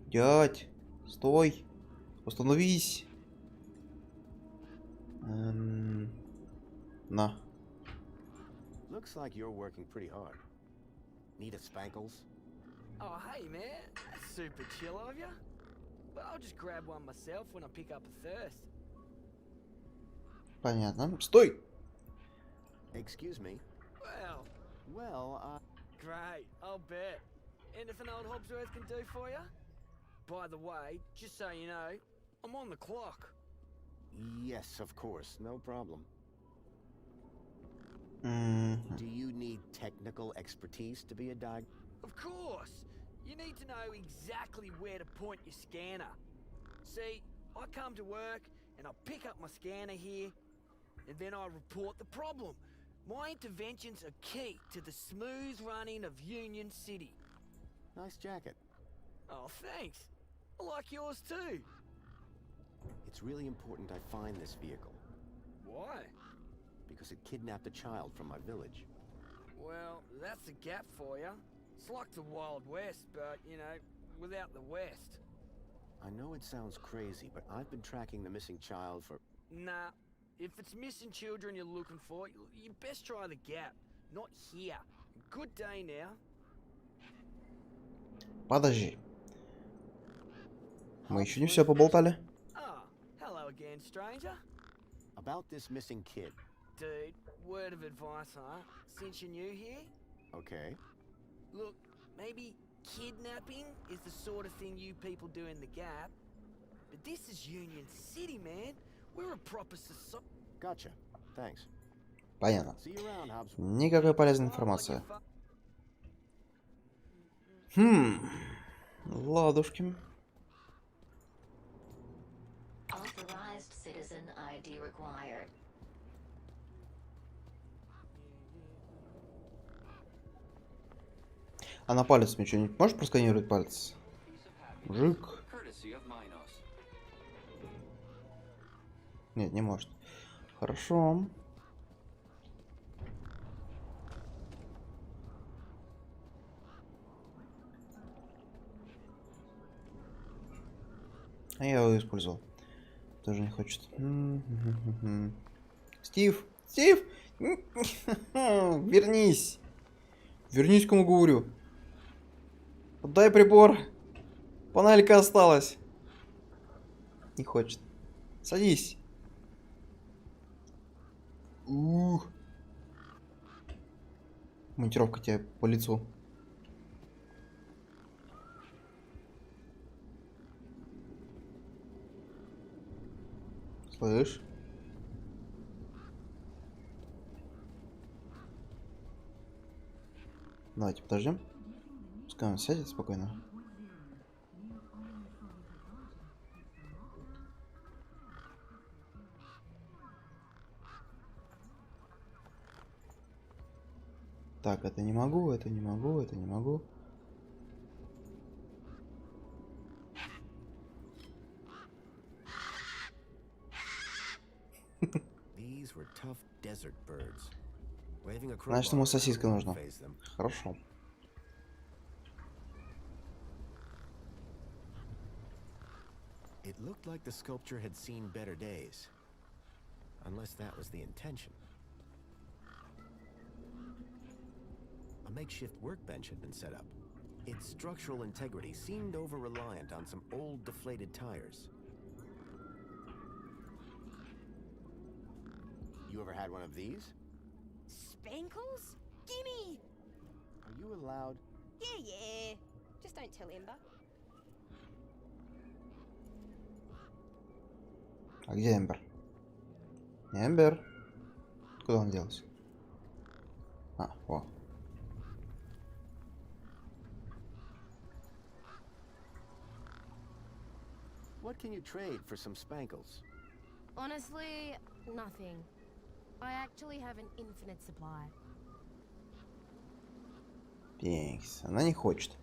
[SPEAKER 1] Дядь, стой, остановись. На.
[SPEAKER 6] Looks like you're working pretty hard. Need a spankles?
[SPEAKER 12] Oh, hey man, that's super chill of you. But I'll just grab one myself when I pick up a thirst.
[SPEAKER 1] Понятно. Стой!
[SPEAKER 6] Excuse me.
[SPEAKER 12] Well, great, I'll bet. Anything old Hobsworth can do for you? By the way, just so you know, I'm on the clock.
[SPEAKER 6] Yes, of course, no problem. Do you need technical expertise to be a dog?
[SPEAKER 12] Of course! You need to know exactly where to point your scanner. See, I come to work and I pick up my scanner here, and then I report the problem. My interventions are key to the smooth running of Union City.
[SPEAKER 6] Nice jacket.
[SPEAKER 12] Oh, thanks. I like yours too.
[SPEAKER 6] It's really important I find this vehicle.
[SPEAKER 12] Why?
[SPEAKER 6] Because it kidnapped a child from my village.
[SPEAKER 12] Well, that's a gap for you. It's like the Wild West, but, you know, without the West.
[SPEAKER 6] I know it sounds crazy, but I've been tracking the missing child for...
[SPEAKER 12] Nah. If it's missing children you're looking for, you best try the Gap, not here. Good day now.
[SPEAKER 1] Подожди. Мы еще не все поболтали.
[SPEAKER 12] Ah, hello again, stranger.
[SPEAKER 6] About this missing kid.
[SPEAKER 12] Dude, word of advice, huh? Since you're new here?
[SPEAKER 6] Okay.
[SPEAKER 12] Look, maybe kidnapping is the sort of thing you people do in the Gap. But this is Union City, man. We're a proper society.
[SPEAKER 6] Gotcha. Thanks.
[SPEAKER 1] Понятно.
[SPEAKER 6] See you around, Hobbs.
[SPEAKER 1] Никакой полезной информации. Ладушки.
[SPEAKER 7] Authorized citizen ID required.
[SPEAKER 1] А на палец мне что-нибудь можешь просканировать палец? Мужик. Нет, не может. Хорошо. А я его использовал. Тоже не хочет. Стив! Стив! Вернись! Вернись, кому говорю. Отдай прибор. Панелька осталась. Не хочет. Садись. Монтировка тебе по лицу. Слышь? Давайте подождем. Пускай он сядет спокойно. Так, это не могу, это не могу, это не могу.
[SPEAKER 6] These were tough desert birds. Waving a
[SPEAKER 1] Значит, ему
[SPEAKER 6] crowbar
[SPEAKER 1] сосиска
[SPEAKER 6] wouldn't
[SPEAKER 1] нужна.
[SPEAKER 6] faze them.
[SPEAKER 1] Хорошо.
[SPEAKER 6] It looked like the sculpture had seen better days. Unless that was the intention. A makeshift workbench had been set up. Its structural integrity seemed over-reliant on some old deflated tires. You ever had one of these?
[SPEAKER 11] Spankles? Gimme!
[SPEAKER 6] Are you allowed?
[SPEAKER 11] Yeah. Just don't tell Ember.
[SPEAKER 1] А где Эмбер? Эмбер? Куда он делся? А, о.
[SPEAKER 6] What can you trade for some spankles?
[SPEAKER 5] Honestly, nothing. I actually have an infinite supply.
[SPEAKER 1] Текс. Она не хочет.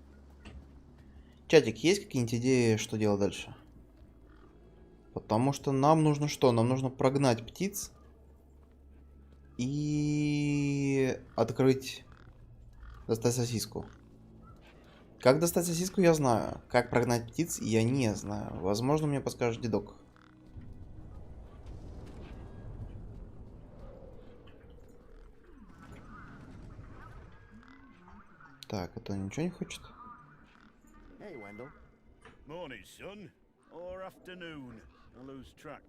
[SPEAKER 1] Чатик, есть какие-нибудь идеи, что делать дальше? Потому что нам нужно что? Нам нужно прогнать птиц и открыть, достать сосиску. Как достать сосиску, я знаю. Как прогнать птиц, я не знаю. Возможно, мне подскажет дедок. Так, это ничего не хочет.
[SPEAKER 6] Hey, Wendell.
[SPEAKER 10] Morning, son. Or afternoon. I lose track.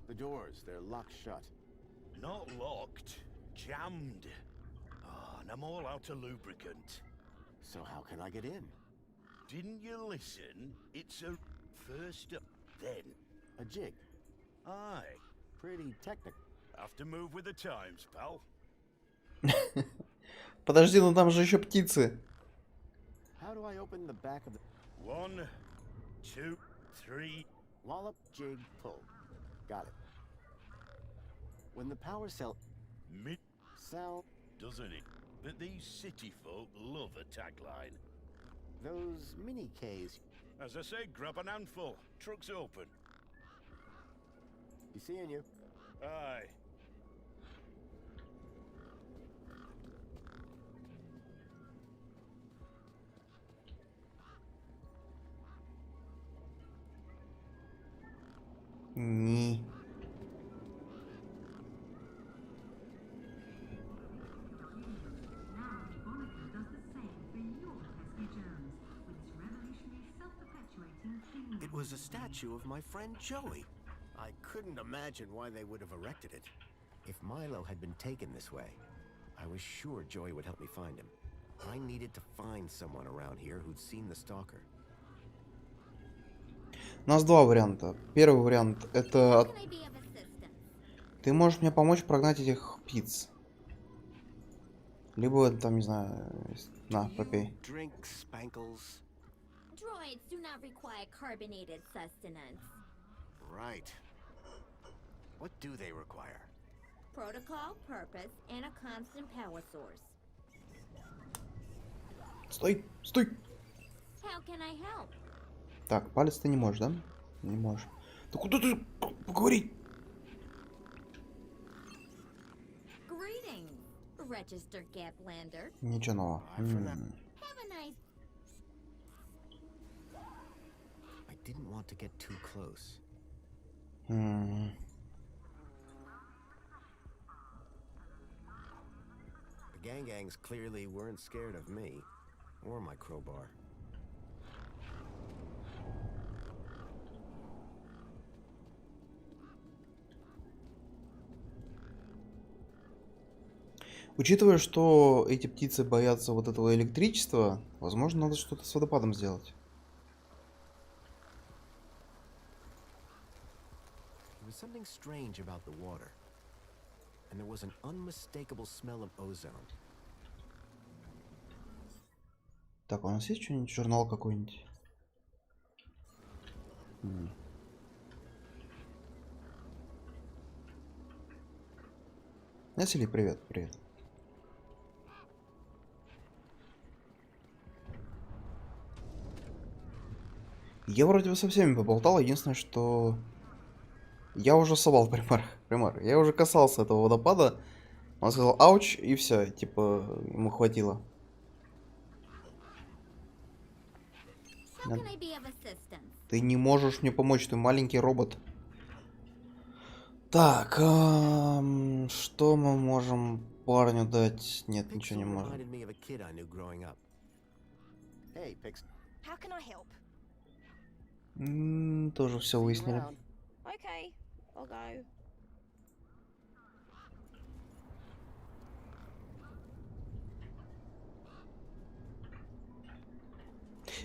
[SPEAKER 6] The doors, they're locked shut.
[SPEAKER 10] Not locked. Jammed. Oh, and I'm all out of lubricant.
[SPEAKER 6] So how can I get in?
[SPEAKER 10] Didn't you listen? It's a first up, then.
[SPEAKER 6] A jig.
[SPEAKER 10] Aye.
[SPEAKER 6] Pretty technical.
[SPEAKER 10] Have to move with the times, pal.
[SPEAKER 1] Подожди, ну там же еще птицы.
[SPEAKER 6] How do I open the back of the...
[SPEAKER 10] 1, 2, 3.
[SPEAKER 6] Wallop, jig, pull. Got it. When the power cell...
[SPEAKER 10] Mid...
[SPEAKER 6] Cell...
[SPEAKER 10] Doesn't it? But these city folk love a tagline.
[SPEAKER 6] Those mini-Ks...
[SPEAKER 10] As I say, grab an handful. Truck's open.
[SPEAKER 6] Be seeing you.
[SPEAKER 10] Aye.
[SPEAKER 1] Не.
[SPEAKER 6] It was a statue of my friend Joey. I couldn't imagine why they would have erected it. If Milo had been taken this way, I was sure Joey would help me find him. I needed to find someone around here who'd seen the stalker.
[SPEAKER 1] У нас два варианта. Первый вариант это... Ты можешь мне помочь прогнать этих птиц. Либо там, не знаю... На, попей.
[SPEAKER 6] Drink spankles.
[SPEAKER 8] Droids do not require carbonated sustenance.
[SPEAKER 6] Right. What do they require?
[SPEAKER 8] Protocol, purpose, and a constant power source.
[SPEAKER 1] Стой, стой!
[SPEAKER 8] How can I help?
[SPEAKER 1] Так, палец ты не можешь, да? Не можешь. Да куда ты? Поговори!
[SPEAKER 8] Greetings, Register Gaplander.
[SPEAKER 1] Ничего нового.
[SPEAKER 8] Have a nice...
[SPEAKER 6] I didn't want to get too close. The gangs clearly weren't scared of me or my crowbar.
[SPEAKER 1] Учитывая, что эти птицы боятся вот этого электричества, возможно, надо что-то с водопадом сделать.
[SPEAKER 6] There was something strange about the water, and there was an unmistakable smell of ozone.
[SPEAKER 1] Так, у нас есть что-нибудь, журнал какой-нибудь? Насили, привет, привет. Я вроде бы со всеми поболтал, единственное, что... Я уже совал примар. Я уже касался этого водопада. Он сказал ауч, и все, типа, ему хватило. Ты не можешь мне помочь, ты маленький робот. Так, что мы можем парню дать? Нет, ничего не можем. Тоже все выяснили.
[SPEAKER 11] Okay, I'll go.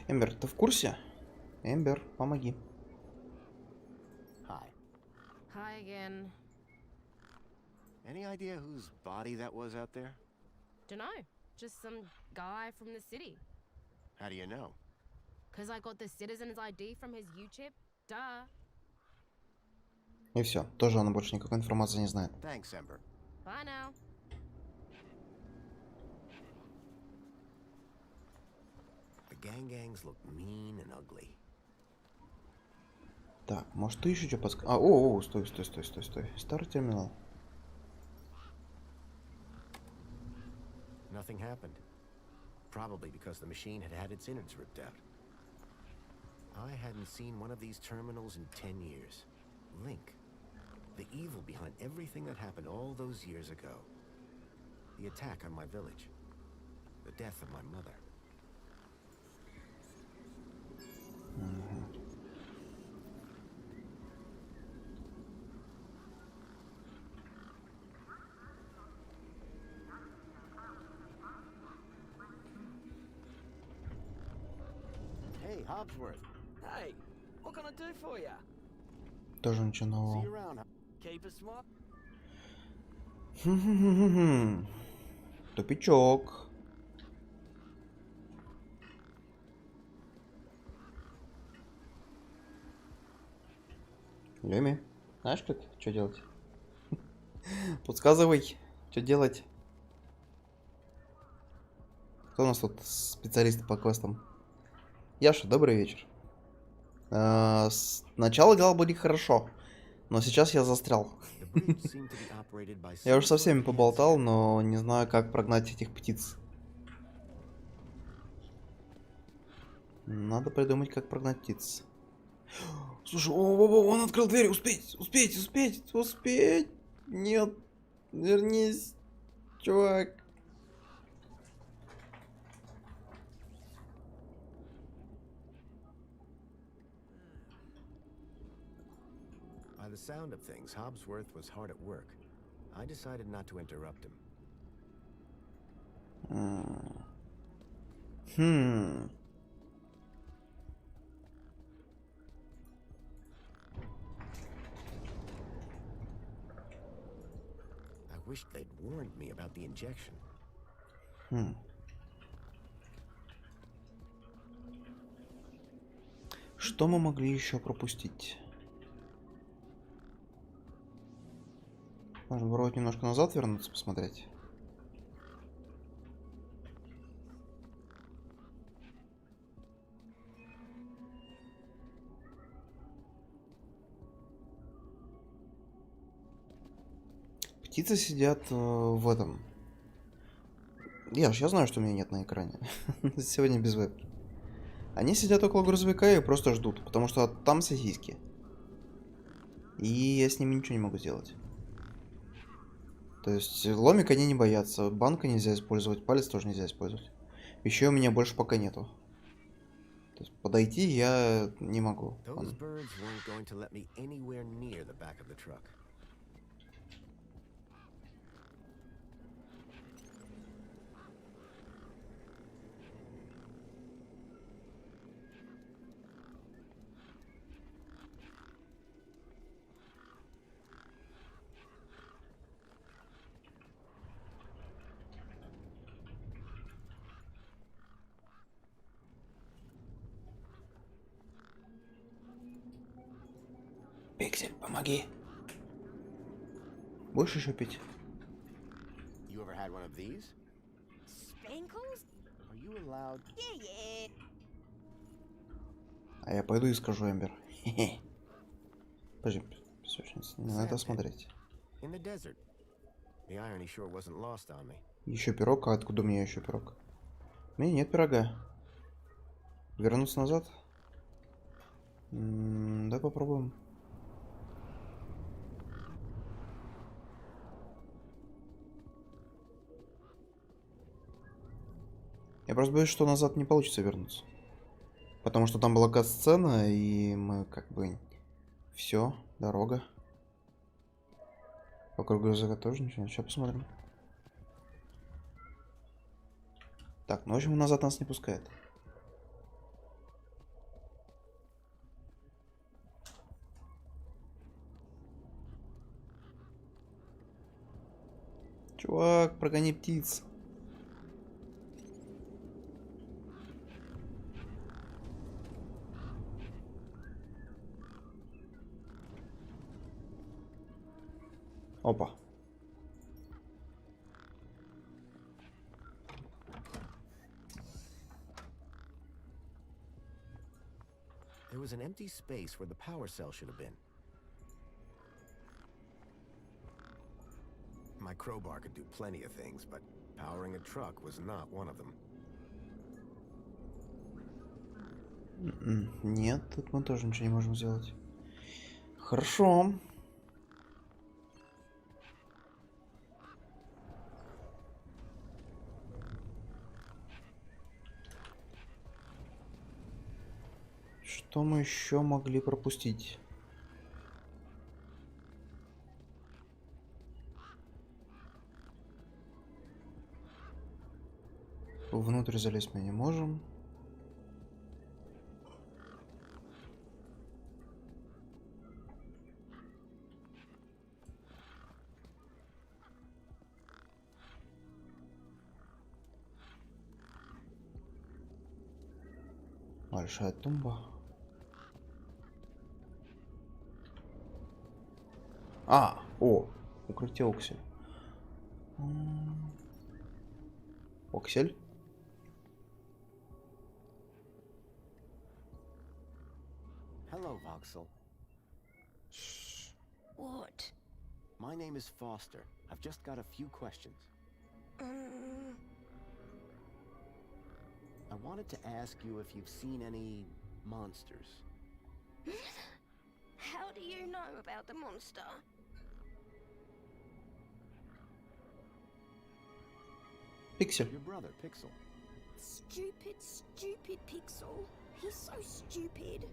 [SPEAKER 1] Эмбер, ты в курсе? Эмбер, помоги.
[SPEAKER 6] Hi.
[SPEAKER 5] Hi again.
[SPEAKER 6] Any idea whose body that was out there?
[SPEAKER 5] Dunno. Just some guy from the city.
[SPEAKER 6] How do you know?
[SPEAKER 5] 'Cause I got the citizen's ID from his U-chip. Duh.
[SPEAKER 1] И все. Тоже она больше никакой информации не знает.
[SPEAKER 6] Thanks, Ember.
[SPEAKER 5] Bye now.
[SPEAKER 6] The gangs look mean and ugly.
[SPEAKER 1] Так, может ты еще что подскажешь? Стой. Старый терминал.
[SPEAKER 6] Nothing happened. Probably because the machine had its innards ripped out. I hadn't seen one of these terminals in 10 years. Link. The evil behind everything that happened all those years ago. The attack on my village. The death of my mother. Hey, Hobbsworth.
[SPEAKER 12] Hey, what can I do for you?
[SPEAKER 1] Тоже ничего нового.
[SPEAKER 12] See you around. Keep a smile.
[SPEAKER 1] Тупичок. Люми, знаешь как? Что делать? Подсказывай, что делать. Кто у нас тут специалист по квестам? Яша, добрый вечер. Сначала дела были хорошо, но сейчас я застрял. Я уже со всеми поболтал, но не знаю, как прогнать этих птиц. Надо придумать, как прогнать птиц. Слушай, он открыл дверь, успеть. Нет, вернись, чувак.
[SPEAKER 6] By the sound of things, Hobbsworth was hard at work. I decided not to interrupt him. I wished they'd warned me about the injection.
[SPEAKER 1] Что мы могли еще пропустить? Можно попробовать немножко назад вернуться, посмотреть. Птицы сидят в этом. Я знаю, что у меня нет на экране. Сегодня без веб. Они сидят около грузовика и просто ждут, потому что там сосиски. И я с ними ничего не могу сделать. То есть ломик они не боятся, банка нельзя использовать, палец тоже нельзя использовать. Еще у меня больше пока нету. То есть подойти я не могу. Пиксель, помоги. Будешь еще пить?
[SPEAKER 6] You ever had one of these?
[SPEAKER 11] Spankles?
[SPEAKER 6] Are you allowed?
[SPEAKER 11] Yeah.
[SPEAKER 1] А я пойду и скажу Эмбер. Хе-хе. Подожди, всё, не надо смотреть. Еще пирог? А откуда у меня еще пирог? У меня нет пирога. Вернуться назад? Да, попробуем. Я просто боюсь, что назад не получится вернуться. Потому что там была кат-сцена, и мы как бы... Все, дорога. По кругу языка тоже ничего. Сейчас посмотрим. Так, ну в общем назад нас не пускает. Чувак, прогони птиц. Опа.
[SPEAKER 6] There was an empty space where the power cell should have been. My crowbar could do plenty of things, but powering a truck was not one of them.
[SPEAKER 1] Нет, тут мы тоже ничего не можем сделать. Хорошо. Что мы еще могли пропустить? Внутрь залезть мы не можем. Большая тумба. Укрытие Оксель. Оксель?
[SPEAKER 6] Hello, Voxel.
[SPEAKER 11] What?
[SPEAKER 6] My name is Foster. I've just got a few questions. I wanted to ask you if you've seen any monsters.
[SPEAKER 11] How do you know about the monster?
[SPEAKER 1] Pixel.
[SPEAKER 6] Your brother, Pixel.
[SPEAKER 11] Stupid Pixel. He's so stupid.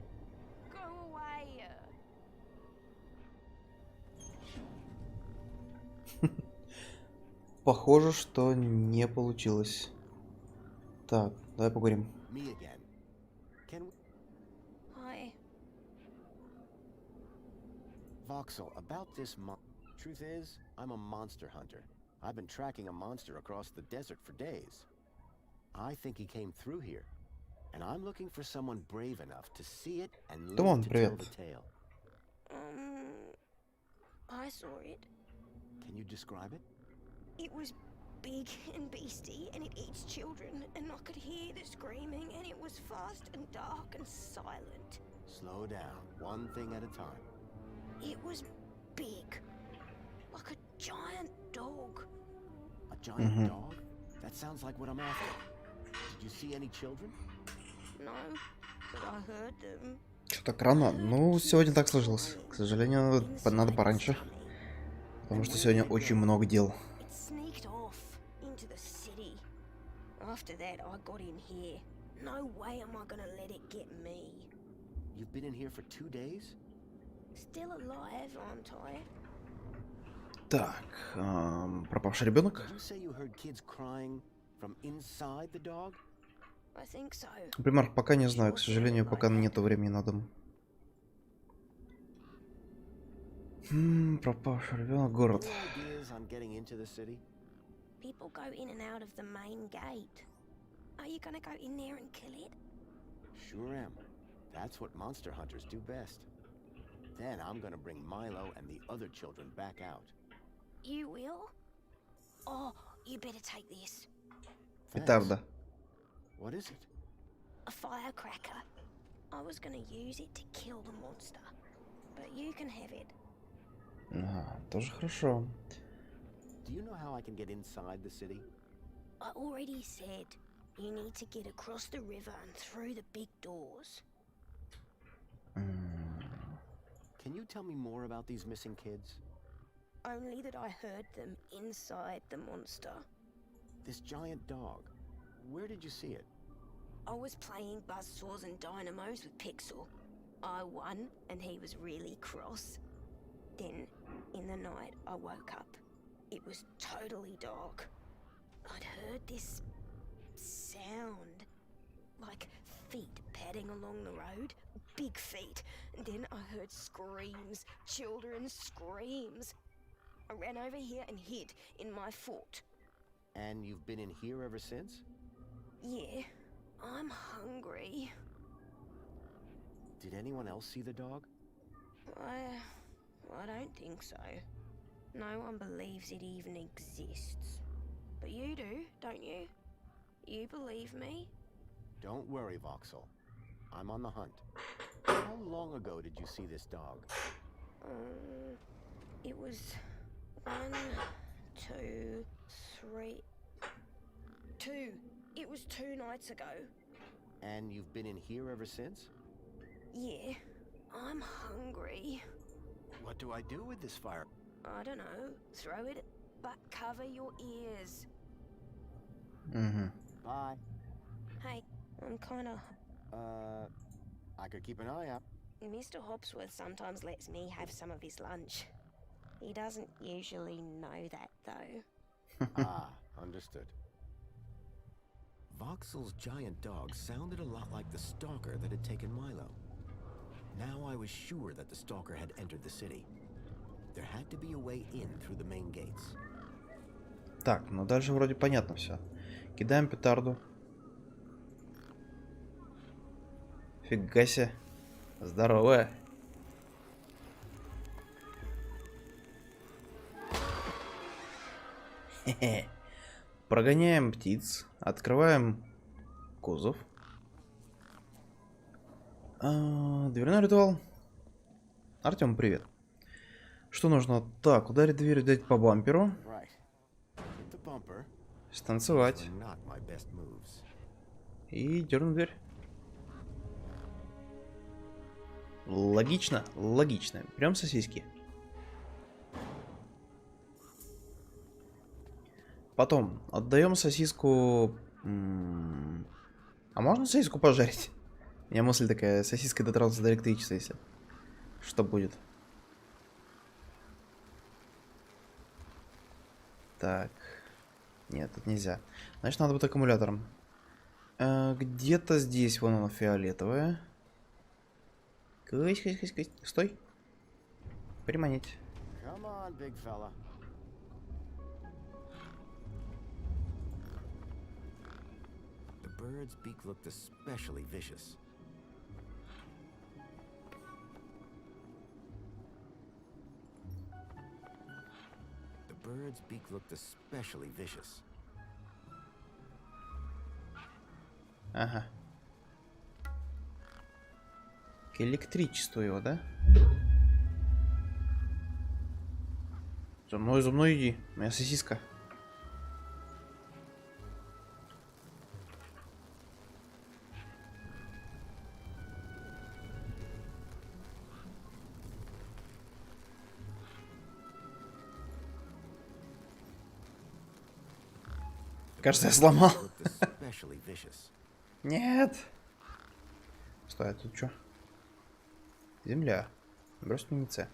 [SPEAKER 11] Go away.
[SPEAKER 1] Похоже, что не получилось. Так, давай поговорим.
[SPEAKER 6] Me again.
[SPEAKER 11] Hi.
[SPEAKER 6] Voxel, about this Truth is, I'm a monster hunter. I've been tracking a monster across the desert for days. I think he came through here. And I'm looking for someone brave enough to see it and live to tell the tale.
[SPEAKER 11] I saw it.
[SPEAKER 6] Can you describe it?
[SPEAKER 11] It was big and beastie, and it eats children, and I could hear the screaming, and it was fast and dark and silent.
[SPEAKER 6] Slow down, one thing at a time.
[SPEAKER 11] It was big, like a giant dog.
[SPEAKER 6] A giant dog? That sounds like what I'm after. Did you see any children?
[SPEAKER 11] No, but I heard them.
[SPEAKER 1] Что-то рано. Ну, сегодня так сложилось. К сожалению, надо пораньше. Потому что сегодня очень много дел.
[SPEAKER 11] After that, I got in here. No way am I gonna let it get me.
[SPEAKER 6] You've been in here for 2 days?
[SPEAKER 11] Still alive, aren't I?
[SPEAKER 1] Так, пропавший ребенок.
[SPEAKER 6] Did you say you heard kids crying from inside the dog?
[SPEAKER 11] I think so.
[SPEAKER 1] Пример пока не знаю, к сожалению, пока нету времени на дом. Пропавший ребенок, город.
[SPEAKER 11] People go in and out of the main gate. Are you gonna go in there and kill it?
[SPEAKER 6] Sure am. That's what monster hunters do best. Then I'm gonna bring Milo and the other children back out.
[SPEAKER 11] You will? Oh, you better take this.
[SPEAKER 1] Петарда.
[SPEAKER 6] What is it?
[SPEAKER 11] A firecracker. I was gonna use it to kill the monster, but you can have it.
[SPEAKER 1] Тоже хорошо.
[SPEAKER 6] Do you know how I can get inside the city?
[SPEAKER 11] I already said you need to get across the river and through the big doors.
[SPEAKER 6] Can you tell me more about these missing kids?
[SPEAKER 11] Only that I heard them inside the monster.
[SPEAKER 6] This giant dog. Where did you see it?
[SPEAKER 11] I was playing buzzsaws and dynamos with Pixel. I won, and he was really cross. Then, in the night, I woke up. It was totally dark. I'd heard this sound, like feet padding along the road, big feet. And then I heard screams, children's screams. I ran over here and hid in my fort.
[SPEAKER 6] And you've been in here ever since?
[SPEAKER 11] Yeah, I'm hungry.
[SPEAKER 6] Did anyone else see the dog?
[SPEAKER 11] I don't think so. No one believes it even exists. But you do, don't you? You believe me?
[SPEAKER 6] Don't worry, Voxel. I'm on the hunt. How long ago did you see this dog?
[SPEAKER 11] It was 1, 2, 3... 2. It was 2 nights ago.
[SPEAKER 6] And you've been in here ever since?
[SPEAKER 11] Yeah, I'm hungry.
[SPEAKER 6] What do I do with this fire?
[SPEAKER 11] I don't know. Throw it, but cover your ears.
[SPEAKER 6] Bye.
[SPEAKER 11] Hey, I'm kinda...
[SPEAKER 6] I could keep an eye out.
[SPEAKER 11] Mr. Hopsworth sometimes lets me have some of his lunch. He doesn't usually know that, though.
[SPEAKER 6] Understood. Voxel's giant dog sounded a lot like the stalker that had taken Milo. Now I was sure that the stalker had entered the city. There had to be a way in through the main gates.
[SPEAKER 1] Так, ну дальше вроде понятно все. Кидаем петарду. Фига себе. Здоровая. Хе-хе. Прогоняем птиц. Открываем кузов. Дверной ритуал. Артем, привет. Что нужно? Так, ударить дверь, дать по бамперу. Станцевать. И дернуть дверь. Логично, логично. Берем сосиски. Потом отдаем сосиску. А можно сосиску пожарить? У меня мысль такая, сосиска дотронулся до электричества, если. Что будет? Так. Нет, тут нельзя. Значит, надо быть аккумулятором. Где-то здесь вон оно фиолетовое. Кысь. Стой. Приманить.
[SPEAKER 6] The bird's beak looked especially vicious. The bird's beak looked especially vicious.
[SPEAKER 1] Ага. К электричеству его, да? За мной иди. Моя сосиска. Кажется, я сломал. Нет. Стой, а тут что? Земля. Брось мне С.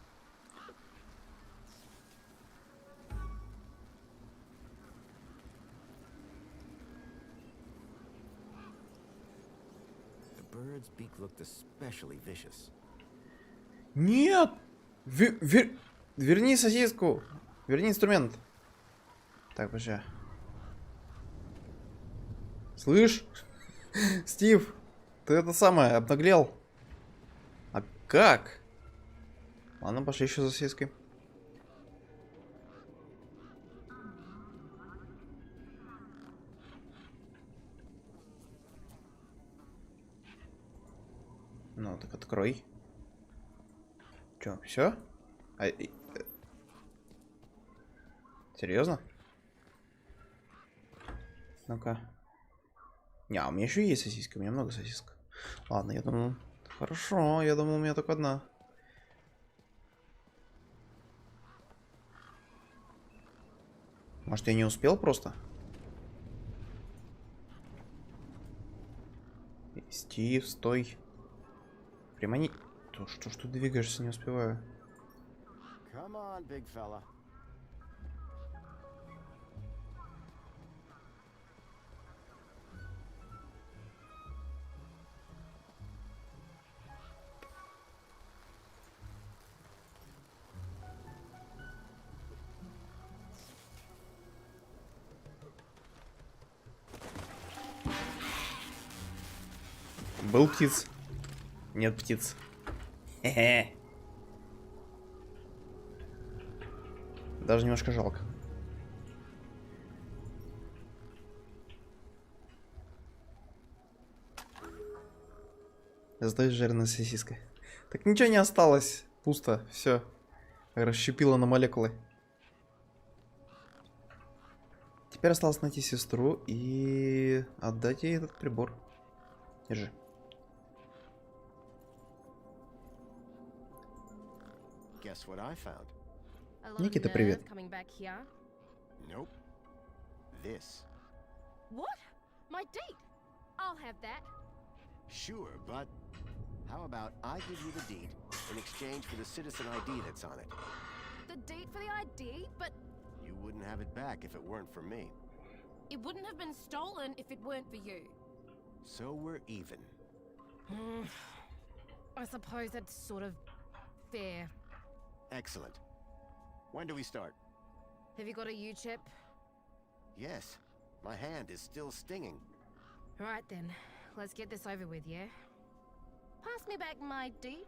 [SPEAKER 1] Нет! Верни сосиску! Верни инструмент. Так, подожди. Слышь? Стив, ты это самое, обнаглел. А как? Ладно, пошли еще за сосиской. Ну, так открой. Чё, все? Серьезно? Ну-ка. Не, у меня еще есть сосиска, у меня много сосисок. Ладно, я думал... Хорошо, я думал, у меня только одна. Может, я не успел просто? Стив, стой. Примани... Что ж ты двигаешься, не успеваю.
[SPEAKER 6] Come on, big fella.
[SPEAKER 1] Был птиц? Нет птиц. Хе-хе. Даже немножко жалко. Сдаюсь жирная сосиска. Так ничего не осталось. Пусто. Все. Расщепило на молекулы. Теперь осталось найти сестру и отдать ей этот прибор. Держи.
[SPEAKER 6] Guess what I found?
[SPEAKER 1] Никита, привет.
[SPEAKER 6] Nope. This.
[SPEAKER 5] What? My date? I'll have that.
[SPEAKER 6] Sure, but how about I give you the deed in exchange for the citizen ID that's on it?
[SPEAKER 5] The date for the ID? But
[SPEAKER 6] You wouldn't have it back if it weren't for me.
[SPEAKER 5] it wouldn't have been stolen if it weren't for you.
[SPEAKER 6] So we're even.
[SPEAKER 5] I suppose that's sort of fair.
[SPEAKER 6] Excellent. When do we start?
[SPEAKER 5] Have you got a U-chip?
[SPEAKER 6] Yes. My hand is still stinging.
[SPEAKER 5] Right then, let's get this over with, yeah? Pass me back my deed,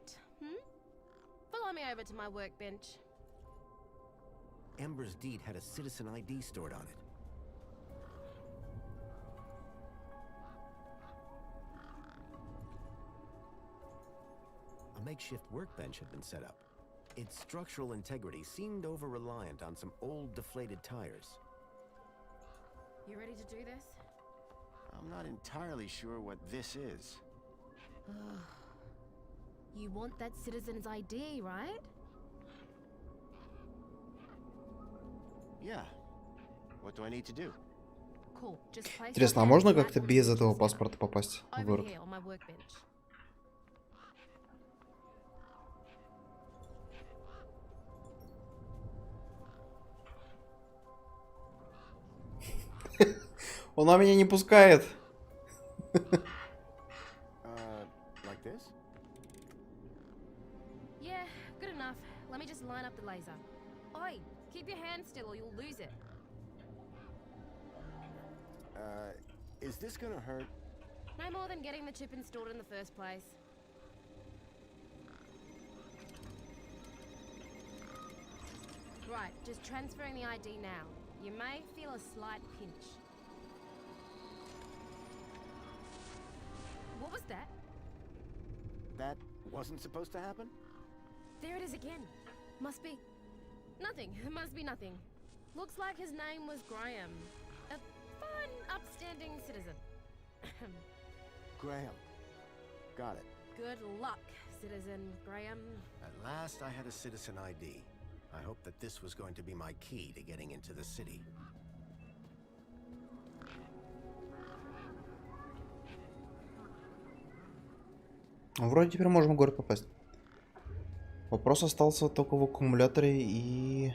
[SPEAKER 5] Follow me over to my workbench.
[SPEAKER 6] Ember's deed had a citizen ID stored on it. A makeshift workbench had been set up. Its structural integrity seemed over-reliant on some old deflated tires.
[SPEAKER 5] You ready to do this?
[SPEAKER 6] I'm not entirely sure what this is.
[SPEAKER 5] You want that citizen's ID, right?
[SPEAKER 6] Yeah. What do I need to do?
[SPEAKER 5] Cool. Just place
[SPEAKER 1] Интересно, а
[SPEAKER 5] your
[SPEAKER 1] можно
[SPEAKER 5] hand
[SPEAKER 1] как-то
[SPEAKER 5] right
[SPEAKER 1] без
[SPEAKER 5] on
[SPEAKER 1] этого
[SPEAKER 5] the
[SPEAKER 1] паспорта попасть в
[SPEAKER 5] over
[SPEAKER 1] город?
[SPEAKER 5] here on my workbench.
[SPEAKER 1] Она меня не пускает.
[SPEAKER 6] Like this?
[SPEAKER 5] Yeah, good enough. Let me just line up the laser. Oi, keep your hand still or you'll lose it.
[SPEAKER 6] Is this gonna hurt?
[SPEAKER 5] No more than getting the chip installed in the first place. Right, just transferring the ID now. You may feel a slight pinch. What was that?
[SPEAKER 6] That wasn't supposed to happen?
[SPEAKER 5] There it is again. Must be... nothing. It must be nothing. Looks like his name was Graham. A fine, upstanding citizen.
[SPEAKER 6] Graham. Got it.
[SPEAKER 5] Good luck, Citizen Graham.
[SPEAKER 6] At last I had a citizen ID. I hoped that this was going to be my key to getting into the city.
[SPEAKER 1] Вроде теперь можем в город попасть. Вопрос остался только в аккумуляторе и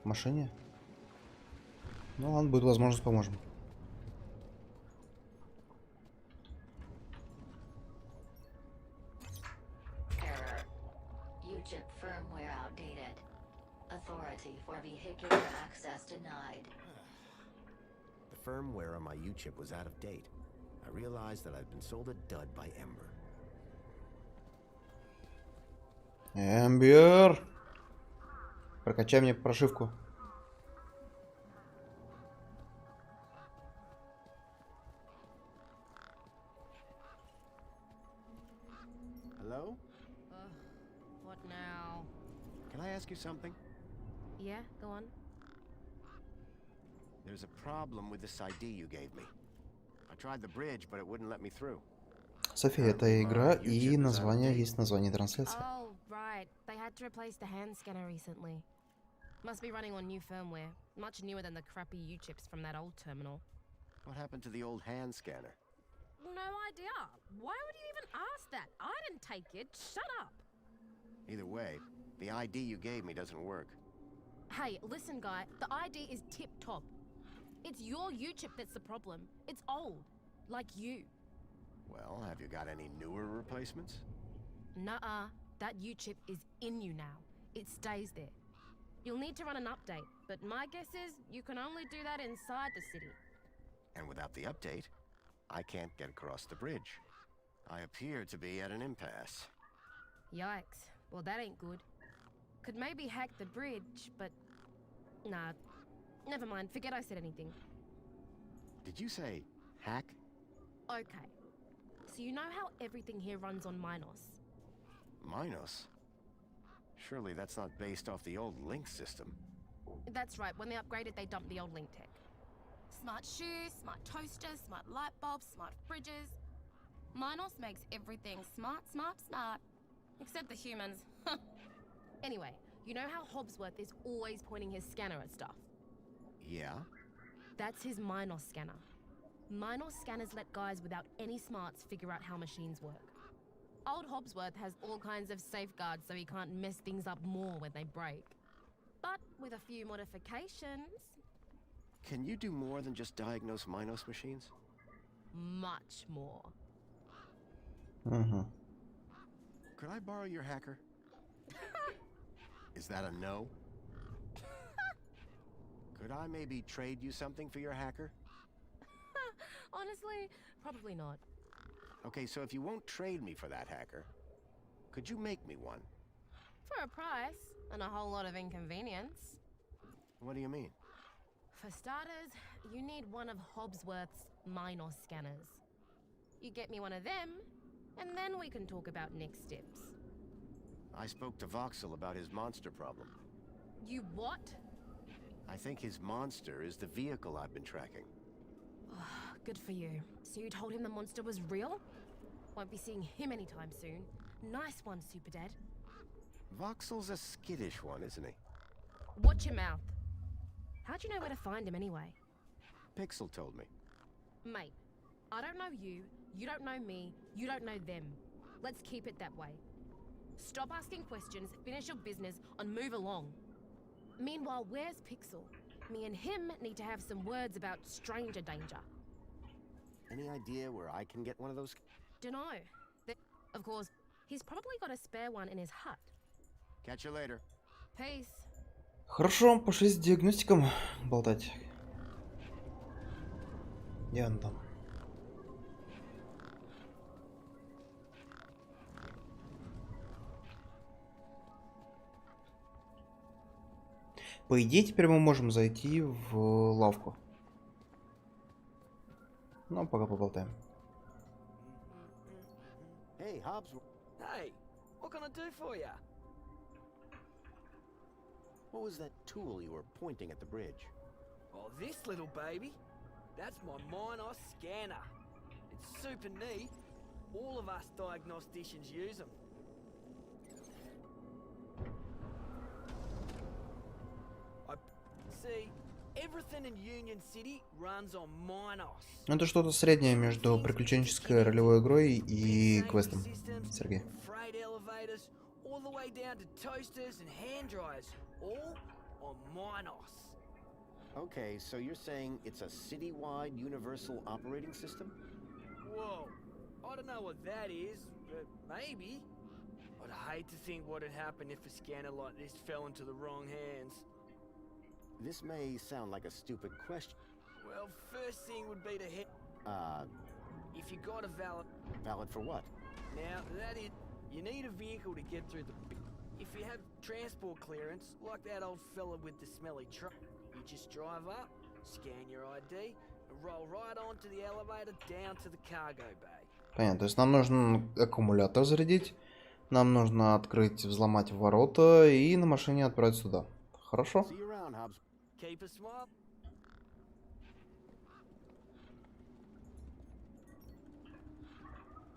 [SPEAKER 1] машине. Ну ладно, будет возможность, поможем.
[SPEAKER 7] Error. U-chip firmware outdated. Authority for vehicular access denied.
[SPEAKER 6] The firmware on my U-chip was out of date. I realized that I'd been sold a dud by Ember.
[SPEAKER 1] Эмбер! Прокачай мне прошивку.
[SPEAKER 5] What now?
[SPEAKER 6] Can I ask you something?
[SPEAKER 5] Yeah, go on.
[SPEAKER 6] There's a problem with this ID you gave me. I tried the bridge, but it wouldn't let me through.
[SPEAKER 1] София, это игра, и название есть название трансляции.
[SPEAKER 5] Oh, right. They had to replace the hand scanner recently. Must be running on new firmware, much newer than the crappy U-chips from that old terminal.
[SPEAKER 6] What happened to the old hand scanner?
[SPEAKER 5] No idea. Why would you even ask that? I didn't take it. Shut up.
[SPEAKER 6] Either way, the ID you gave me doesn't work.
[SPEAKER 5] Hey, listen, guy. The ID is tip-top. It's your U-chip that's the problem. It's old. Like you.
[SPEAKER 6] Well, have you got any newer replacements?
[SPEAKER 5] Nuh-uh. That U-chip is in you now. It stays there. You'll need to run an update, but my guess is you can only do that inside the city.
[SPEAKER 6] And without the update, I can't get across the bridge. I appear to be at an impasse.
[SPEAKER 5] Yikes. Well, that ain't good. Could maybe hack the bridge, but... Nah. Never mind. Forget I said anything.
[SPEAKER 6] Did you say hack?
[SPEAKER 5] Okay. So you know how everything here runs on Minos?
[SPEAKER 6] Minos? Surely that's not based off the old Link system.
[SPEAKER 5] That's right. When they upgraded, they dumped the old Link tech. Smart shoes, smart toasters, smart light bulbs, smart fridges. Minos makes everything smart, smart, smart. Except the humans. Anyway, you know how Hobbsworth is always pointing his scanner at stuff?
[SPEAKER 6] Yeah?
[SPEAKER 5] That's his Minos scanner. Minos scanners let guys without any smarts figure out how machines work. Old Hobbsworth has all kinds of safeguards so he can't mess things up more when they break. But with a few modifications...
[SPEAKER 6] Can you do more than just diagnose Minos machines?
[SPEAKER 5] Much more.
[SPEAKER 1] Mm-hmm.
[SPEAKER 6] Could I borrow your hacker? Is that a no? Could I maybe trade you something for your hacker?
[SPEAKER 5] Honestly, probably not.
[SPEAKER 6] Okay, so if you won't trade me for that hacker, could you make me one?
[SPEAKER 5] For a price, and a whole lot of inconvenience.
[SPEAKER 6] What do you mean?
[SPEAKER 5] For starters, you need one of Hobbsworth's Minos scanners. You get me one of them, and then we can talk about next steps.
[SPEAKER 6] I spoke to Voxel about his monster problem.
[SPEAKER 5] You what?
[SPEAKER 6] I think his monster is the vehicle I've been tracking.
[SPEAKER 5] Good for you. So you told him the monster was real? Won't be seeing him anytime soon. Nice one, Super Dad.
[SPEAKER 6] Voxel's a skittish one, isn't he?
[SPEAKER 5] Watch your mouth. How'd you know where to find him anyway?
[SPEAKER 6] Pixel told me.
[SPEAKER 5] Mate, I don't know you, you don't know me, you don't know them. Let's keep it that way. Stop asking questions, finish your business, and move along. Meanwhile, where's Pixel? Me and him need to have some words about stranger danger.
[SPEAKER 6] Any idea where I can get one of those?
[SPEAKER 5] Dunno. Of course, he's probably got a spare one in his hut.
[SPEAKER 6] Catch you later.
[SPEAKER 5] Peace.
[SPEAKER 1] Хорошо, пошли с диагностиком болтать. Где он там? По идее, теперь мы можем зайти в лавку. Ну, пока поболтаем.
[SPEAKER 6] Hey, Hobbs.
[SPEAKER 12] Hey, what can I do for you?
[SPEAKER 6] What was that tool you were pointing at the bridge?
[SPEAKER 12] Oh, this little baby? That's my Minos scanner. It's super neat. All of us diagnosticians use them. See, everything in Union City runs on Minos.
[SPEAKER 1] Это что-то среднее между приключенческой ролевой игрой и квестом, Сергей.
[SPEAKER 12] Freight elevators, all the way down to toasters and hand dryers, all on Minos.
[SPEAKER 6] Okay, so you're saying it's a citywide universal operating system?
[SPEAKER 12] Whoa, I don't know what that is, but maybe. I'd hate to think what would happen if a scanner like this fell into the wrong hands.
[SPEAKER 6] This may sound like a stupid question.
[SPEAKER 12] Well, first thing would be to hit... If you got a valid...
[SPEAKER 6] Valid for what?
[SPEAKER 12] Now, that is... You need a vehicle to get through the... If you have transport clearance, like that old fella with the smelly truck, you just drive up, scan your ID, and roll right onto the elevator down to the cargo bay.
[SPEAKER 1] Понятно, то есть нам нужен аккумулятор зарядить, Нам нужно открыть, взломать ворота и на машине отправиться сюда. Хорошо?
[SPEAKER 6] See you around, Hobbs.
[SPEAKER 12] Keep a smile.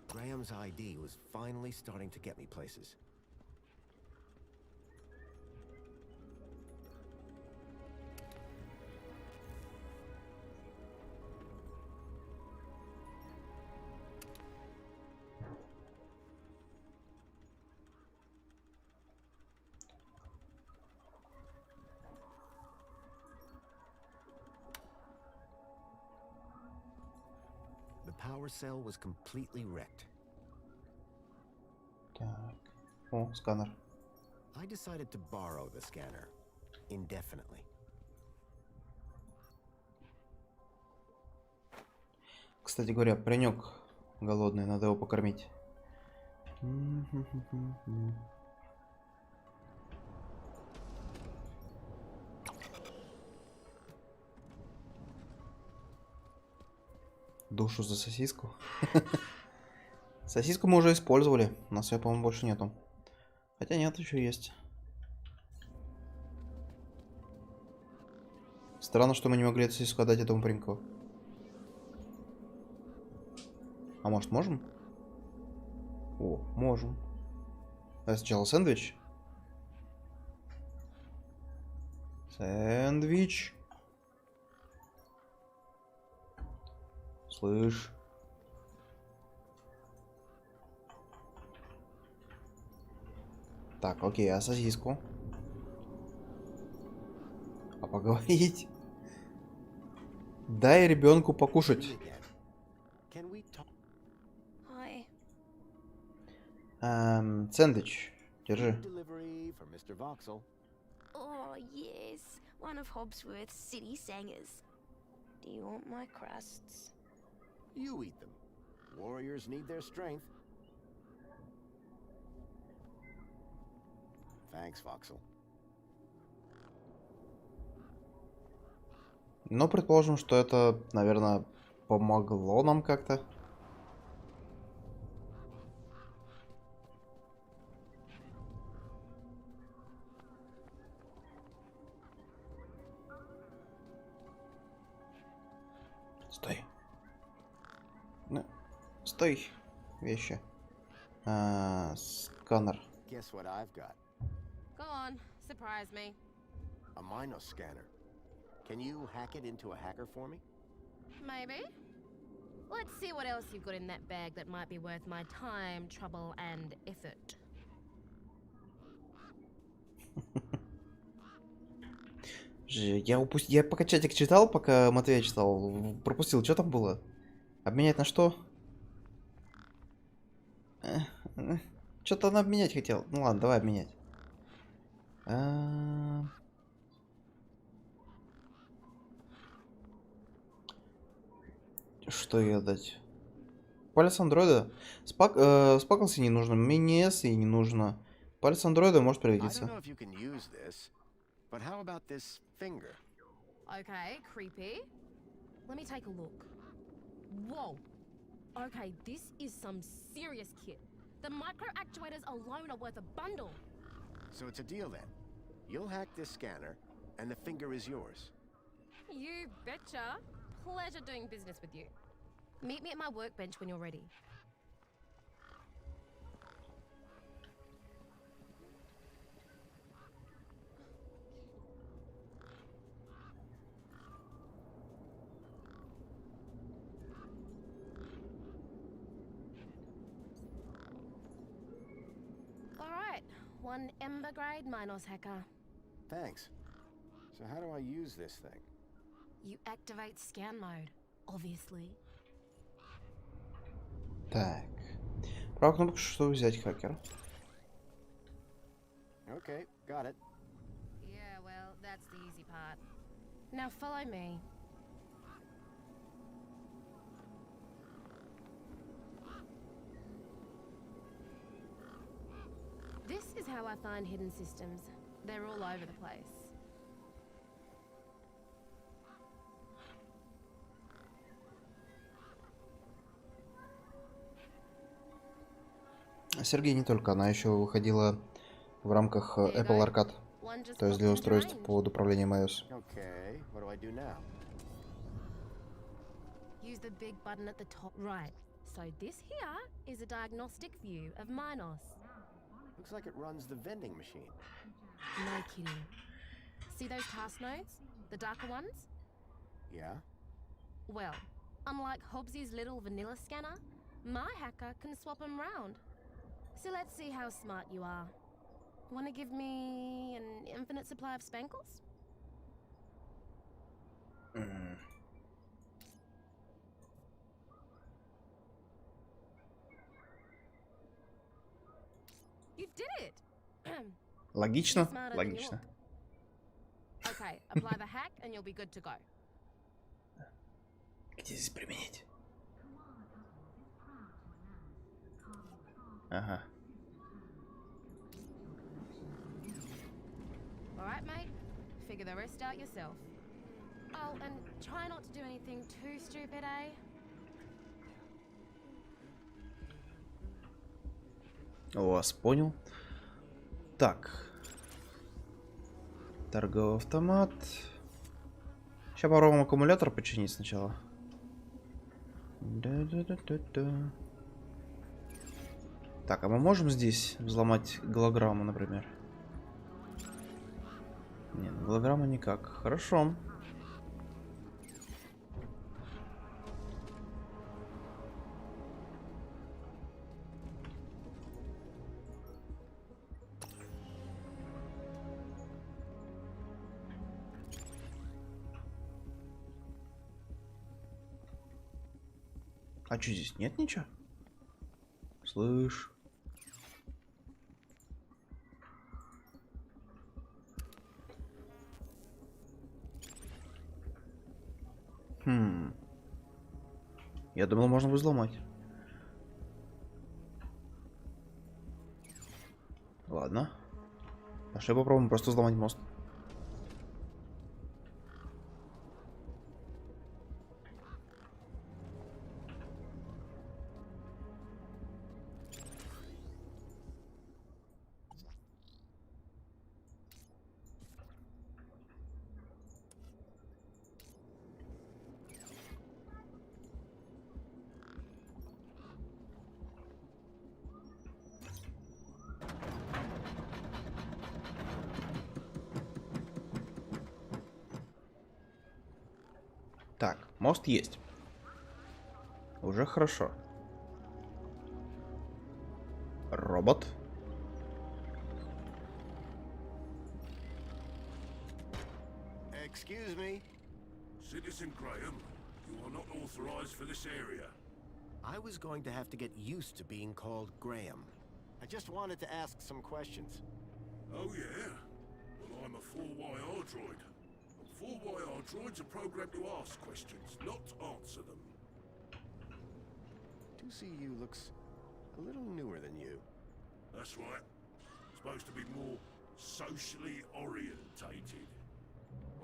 [SPEAKER 6] Graham's ID was finally starting to get me places. The power cell was completely wrecked.
[SPEAKER 1] Так. О, сканер.
[SPEAKER 6] I decided to borrow the scanner indefinitely.
[SPEAKER 1] Кстати говоря, паренек голодный, надо его покормить. Душу за сосиску. Сосиску мы уже использовали. У нас ее, по-моему, больше нету. Хотя нет, еще есть. Странно, что мы не могли эту сосиску отдать этому пареньку. А может, можем? О, можем. А сначала сэндвич. Сэндвич. Слышь. Так, окей, а сосиску? А поговорить? Дай ребенку покушать.
[SPEAKER 11] Hi.
[SPEAKER 1] Сэндвич. Держи.
[SPEAKER 6] Delivery for Mr. Voxel.
[SPEAKER 11] Oh, yes. One of Hobbsworth's city singers. Do you want my crusts?
[SPEAKER 6] You eat them. Warriors need their strength. Thanks, Voxel.
[SPEAKER 1] Ну, предположим, что это, наверное, помогло нам как-то. Стой. Ну, стой. Вещи. Сканер.
[SPEAKER 6] Guess what I've got?
[SPEAKER 5] Go on, surprise me.
[SPEAKER 6] A Minos scanner. Can you hack it into a hacker for me?
[SPEAKER 5] Maybe. Let's see what else you've got in that bag that might be worth my time, trouble, and effort.
[SPEAKER 1] Я пока чатик читал, пока Матвей читал, пропустил. Что там было? Обменять на что? Что-то он обменять хотел. Ну ладно, давай обменять. Что ей отдать? Палец андроида? Спаклси не нужно, мини-эс и не нужно. Палец андроида может пригодиться.
[SPEAKER 6] But how about this finger?
[SPEAKER 5] Okay, creepy. Let me take a look. Whoa. Okay, this is some serious kit. The micro actuators alone are worth a bundle.
[SPEAKER 6] So it's a deal then. You'll hack this scanner, and the finger is yours.
[SPEAKER 5] You betcha. Pleasure doing business with you. Meet me at my workbench when you're ready. One Ember grade Minos hacker.
[SPEAKER 6] Thanks. So how do I use this thing?
[SPEAKER 5] You activate scan mode, obviously.
[SPEAKER 1] Так. Правая кнопка, чтобы взять хакера.
[SPEAKER 6] Okay, got it.
[SPEAKER 5] Yeah, well, that's the easy part. Now follow me. This is how I find hidden systems. They're all over the place.
[SPEAKER 1] Сергей не только, она еще выходила в рамках Apple Arcade, то есть для устройств под управлением iOS.
[SPEAKER 6] Okay, what do I do now?
[SPEAKER 5] Use the big button at the top right. So this here is a diagnostic view of Minos.
[SPEAKER 6] Looks like it runs the vending machine.
[SPEAKER 5] No kidding. See those task nodes? The darker ones?
[SPEAKER 6] Yeah?
[SPEAKER 5] Well, unlike Hobbsy's little vanilla scanner, my hacker can swap them round. So let's see how smart you are. Want to give me an infinite supply of spankles? You did it!
[SPEAKER 1] Логично?
[SPEAKER 5] You're smarter than you
[SPEAKER 1] Логично.
[SPEAKER 5] look. Okay, apply the hack and you'll be good to go.
[SPEAKER 1] Где здесь применить? Ага.
[SPEAKER 5] Alright, mate. Figure the rest out yourself. Oh, and try not to do anything too stupid, eh?
[SPEAKER 1] Вас понял. Так. Торговый автомат. Сейчас попробуем аккумулятор починить сначала. Да-да-да-да-да. Так, а мы можем здесь взломать голограмму, например? Нет, голограмма никак. Хорошо. А что здесь? Нет ничего? Слышь. Я думал, можно взломать. Ладно. Пошли попробуем просто взломать мост. Так, мост есть. Уже хорошо. Робот.
[SPEAKER 10] Excuse me. Citizen Graham, you are not authorized for this area.
[SPEAKER 6] I was going to have to get used to being called Graham. I just wanted to ask some questions.
[SPEAKER 10] Oh, yeah? Well, I'm a 4YR droid. 4YR droids are programmed to ask questions, not answer them.
[SPEAKER 6] 2CU looks a little newer than you.
[SPEAKER 10] That's right. Supposed to be more socially orientated.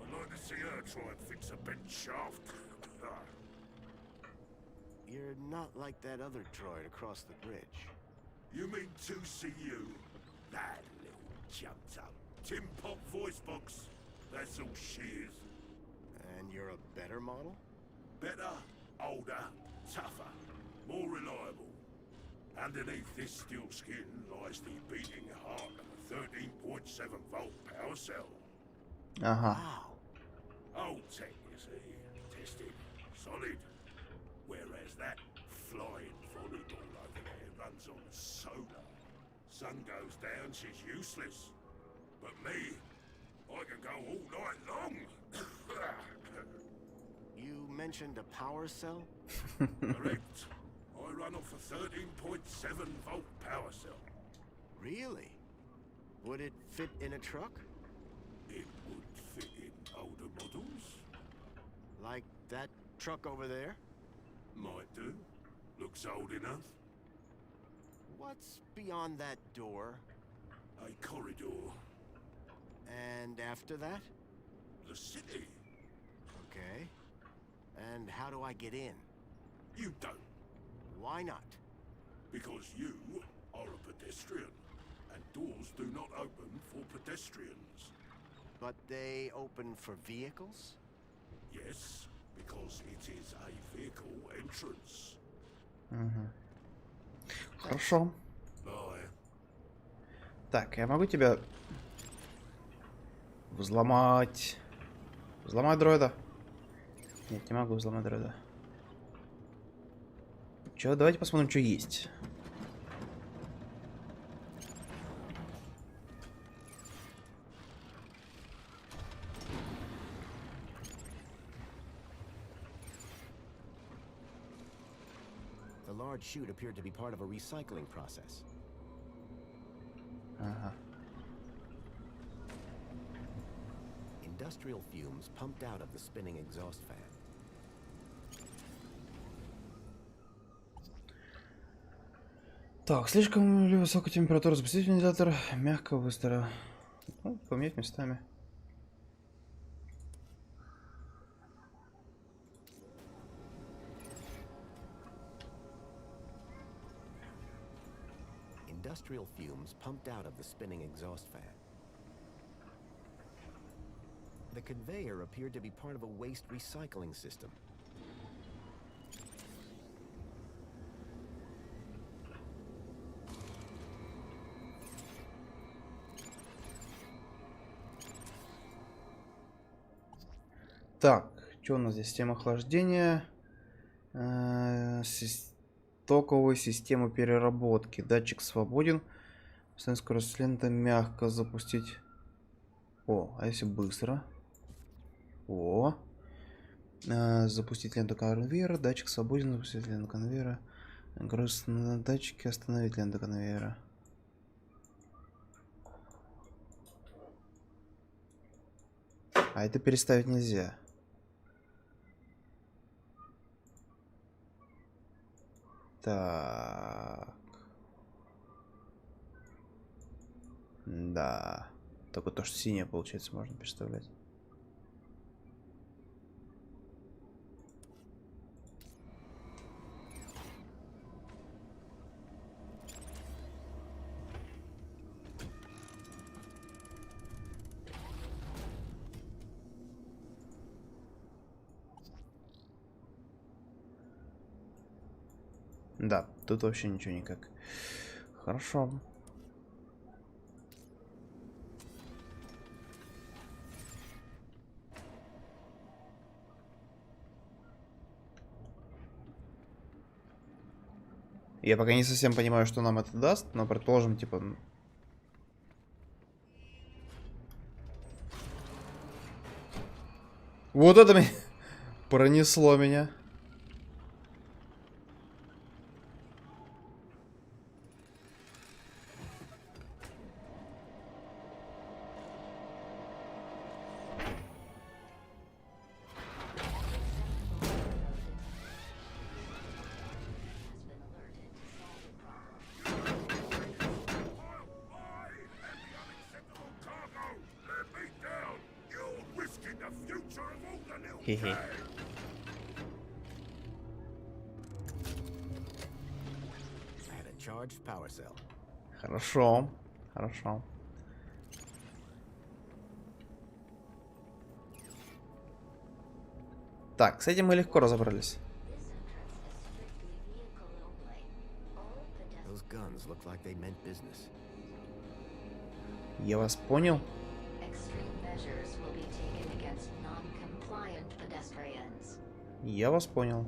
[SPEAKER 10] I'd like to see her try and fix a bent shaft.
[SPEAKER 6] You're not like that other droid across the bridge.
[SPEAKER 10] You mean 2CU? That little jumped up tin pop voice box. That's all she is.
[SPEAKER 6] And you're a better model?
[SPEAKER 10] Better, older, tougher, more reliable. Underneath this steel skin lies the beating heart of a 13.7 volt power cell.
[SPEAKER 1] Ага.
[SPEAKER 10] Wow. Old tech, you see. Tested. Solid. Whereas that flying volleyball over there runs on solar. Sun goes down, she's useless. But me, I can go all night long.
[SPEAKER 6] You mentioned a power cell?
[SPEAKER 10] Correct. I run off a 13.7 volt power cell.
[SPEAKER 6] Really? Would it fit in a truck?
[SPEAKER 10] It would fit in older models.
[SPEAKER 6] Like that truck over there?
[SPEAKER 10] Might do. Looks old enough.
[SPEAKER 6] What's beyond that door?
[SPEAKER 10] A corridor.
[SPEAKER 6] And after that?
[SPEAKER 10] The city.
[SPEAKER 6] Okay. And how do I get in?
[SPEAKER 10] You don't.
[SPEAKER 6] Why not?
[SPEAKER 10] Because you
[SPEAKER 14] are a pedestrian, and doors do not open for pedestrians.
[SPEAKER 6] But they open for vehicles?
[SPEAKER 14] Yes, because it is a vehicle entrance.
[SPEAKER 1] Угу. Хорошо.
[SPEAKER 14] Bye.
[SPEAKER 1] Так, я могу тебя взломать. Взломать дроида? Нет, не могу взломать дроида. Чё, давайте посмотрим, что есть.
[SPEAKER 6] The large chute appeared to be part of a recycling process.
[SPEAKER 1] Ага.
[SPEAKER 6] Industrial fumes pumped out of the spinning exhaust fan.
[SPEAKER 1] Так, слишком ли высокая температура? Запустить вентилятор мягко, быстро. Ну, поменять местами.
[SPEAKER 6] Industrial fumes pumped out of the spinning exhaust fan. The conveyor appeared to be part of a waste recycling system.
[SPEAKER 1] Так, что у нас здесь? Система охлаждения. Токовая система переработки. Датчик свободен. Постоянная скорость ленты мягко запустить. О, а если быстро? О. Запустить ленту конвейера. Датчик свободен. Запустить ленту конвейера. Груз на датчике. Остановить ленту конвейера. А это переставить нельзя. Так. Да. Только то, что синее, получается, можно переставлять. Да, тут вообще ничего никак. Хорошо. Я пока не совсем понимаю, что нам это даст, но предположим, типа... Вот это меня пронесло меня. Хе-хе. Хорошо. Хорошо. Так, с этим мы легко разобрались. Я вас понял. Я вас понял.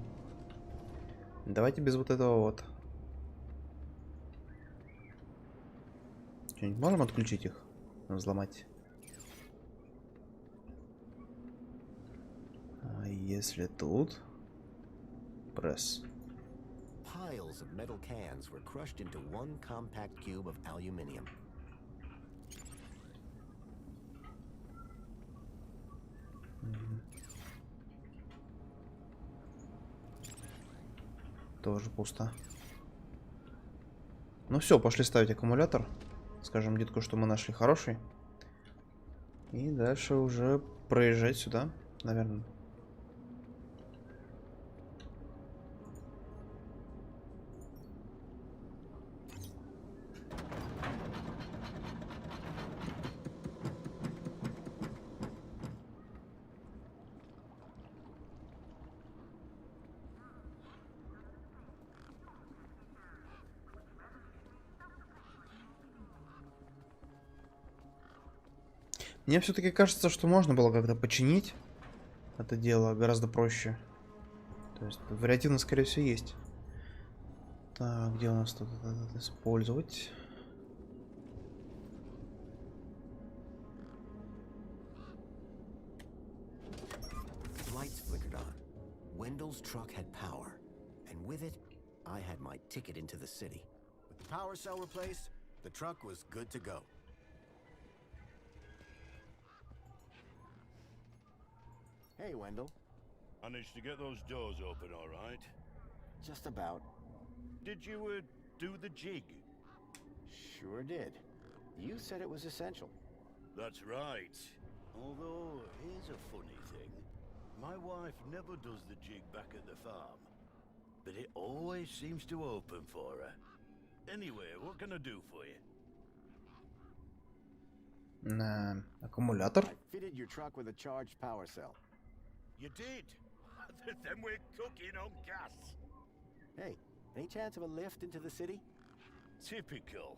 [SPEAKER 1] Давайте без вот этого вот. Что-нибудь можем отключить их? Взломать? А если тут? Пресс.
[SPEAKER 6] Piles of metal cans were crushed into one compact cube of aluminum. Тоже пусто. Ну все, пошли ставить аккумулятор. Скажем детку, что мы нашли хороший. И дальше уже проезжать сюда, наверное.
[SPEAKER 1] Мне все-таки кажется, что можно было как-то починить это дело гораздо проще. То есть вариативно, скорее всего, есть. Так, где у нас тут это использовать?
[SPEAKER 6] Lights flickered on. Wendell's truck had power, and with it, I had my ticket into the city. With the power cell replaced, the truck was good to go. Hey, Wendell.
[SPEAKER 10] Managed to get those doors open all right?
[SPEAKER 6] Just about.
[SPEAKER 10] Did you, do the jig?
[SPEAKER 6] Sure did. You said it was essential.
[SPEAKER 10] That's right. Although, here's a funny thing. My wife never does the jig back at the farm. But it always seems to open for her. Anyway, what can I do for you?
[SPEAKER 1] Аккумулятор.
[SPEAKER 6] I fitted your truck with a charged power cell.
[SPEAKER 10] You did? Then we're cooking on gas.
[SPEAKER 6] Hey, any chance of a lift into the city?
[SPEAKER 10] Typical.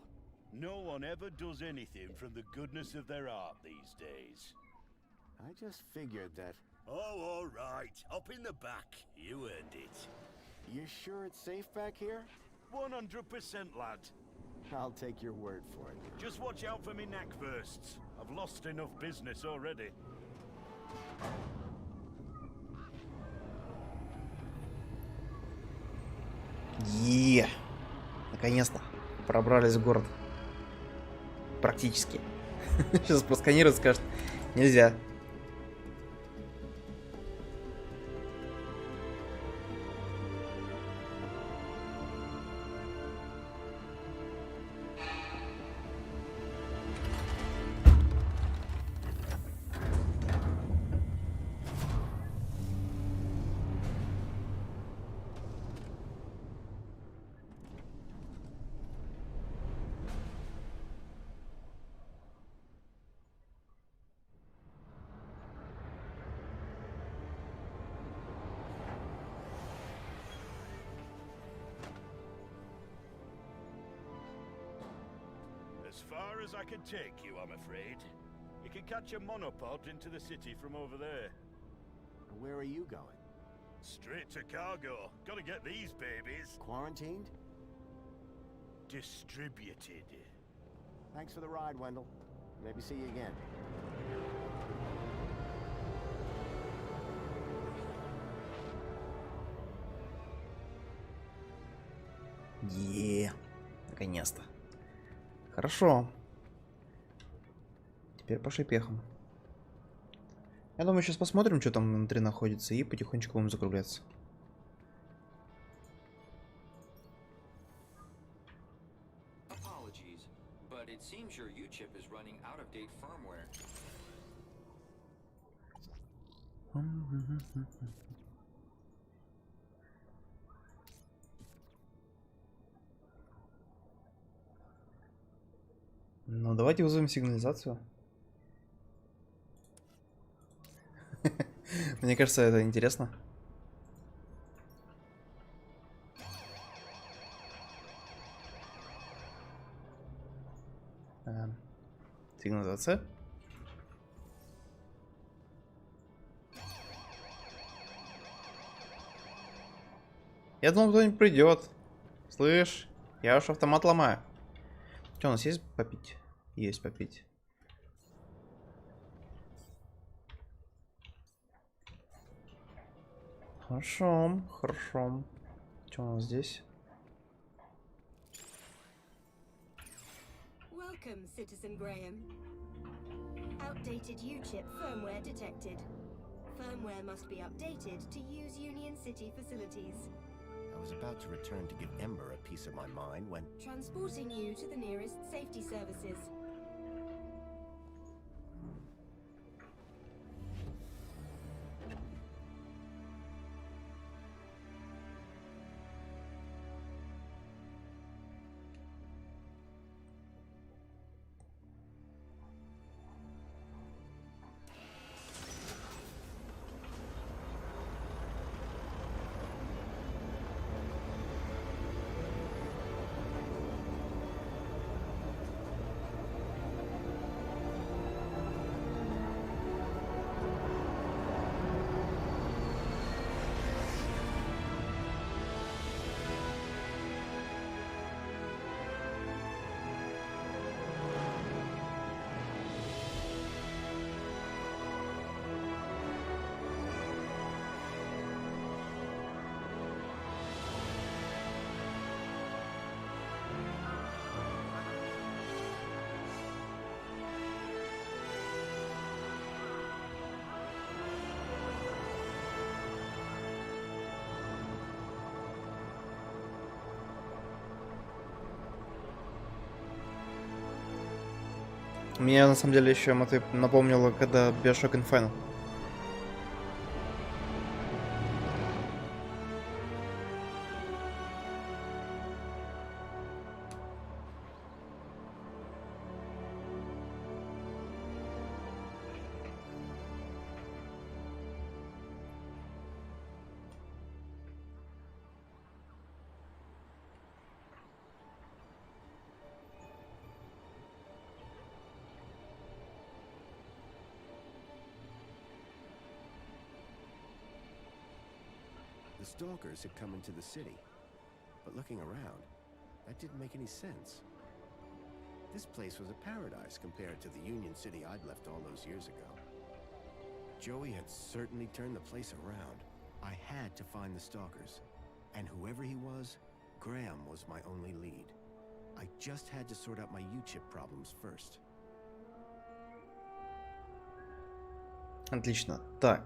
[SPEAKER 10] No one ever does anything from the goodness of their heart these days.
[SPEAKER 6] I just figured that...
[SPEAKER 10] Oh, all right. Up in the back. You earned it.
[SPEAKER 6] You sure it's safe back here?
[SPEAKER 10] 100%, lad.
[SPEAKER 6] I'll take your word for it.
[SPEAKER 10] Just watch out for me neck bursts. I've lost enough business already.
[SPEAKER 1] Наконец-то пробрались в город. Практически. Сейчас просканируют, скажет, нельзя.
[SPEAKER 10] As far as I can take you, I'm afraid. You can catch a monopod into the city from over there.
[SPEAKER 6] Where are you going?
[SPEAKER 10] Straight to cargo. Gotta get these babies.
[SPEAKER 6] Quarantined?
[SPEAKER 10] Distributed.
[SPEAKER 6] Thanks for the ride, Wendell. Maybe see you again.
[SPEAKER 1] Наконец-то. Хорошо. Теперь пошли пехом. Я думаю, сейчас посмотрим, что там внутри находится, и потихонечку будем закругляться.
[SPEAKER 9] Apologies, but it seems your U-chip is running out of date firmware.
[SPEAKER 1] Ну, давайте вызовем сигнализацию. Мне кажется, это интересно. Сигнализация. Я думал, кто-нибудь придет. Слышь, я уж автомат ломаю. Что, у нас есть попить? Есть попить. Хорошо, хорошо. Что у нас здесь?
[SPEAKER 15] Welcome, Citizen Graham. Outdated U-chip firmware detected. Firmware must be updated to use Union City facilities.
[SPEAKER 6] I was about to return to give Ember a piece of my mind when...
[SPEAKER 15] Transporting you to the nearest safety services.
[SPEAKER 1] Мне на самом деле еще Матвей напомнило, когда Bioshock Infinite.
[SPEAKER 6] The stalkers had come into the city, but looking around, that didn't make any sense. This place was a paradise compared to the Union City I'd left all those years ago. Joey had certainly turned the place around. I had to find the stalkers, and whoever he was, Graham was my only lead. I just had to sort out my U-chip problems first.
[SPEAKER 1] Отлично. Так.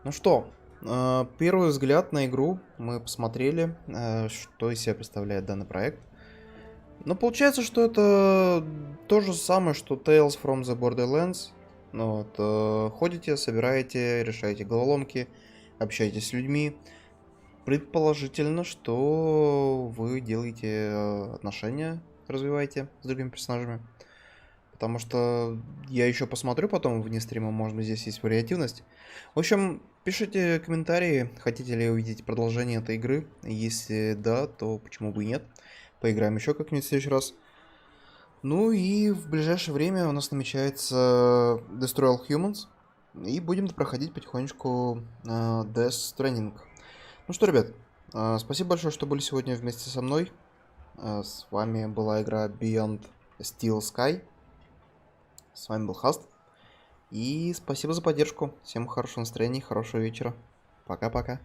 [SPEAKER 1] Ну что, первый взгляд на игру мы посмотрели, что из себя представляет данный проект. Но получается, что это то же самое, что Tales from the Borderlands. Ну, вот, ходите, собираете, решаете головоломки, общаетесь с людьми. Предположительно, что вы делаете отношения, развиваете с другими персонажами. Потому что я еще посмотрю потом вне стрима, может быть, здесь есть вариативность. В общем, пишите комментарии, хотите ли увидеть продолжение этой игры. Если да, то почему бы и нет. Поиграем еще как-нибудь в следующий раз. Ну и в ближайшее время у нас намечается Destroy All Humans. И будем проходить потихонечку Death Stranding. Ну что, ребят, спасибо большое, что были сегодня вместе со мной. С вами была игра Beyond Steel Sky. С вами был Хаст. И спасибо за поддержку. Всем хорошего настроения, хорошего вечера. Пока-пока.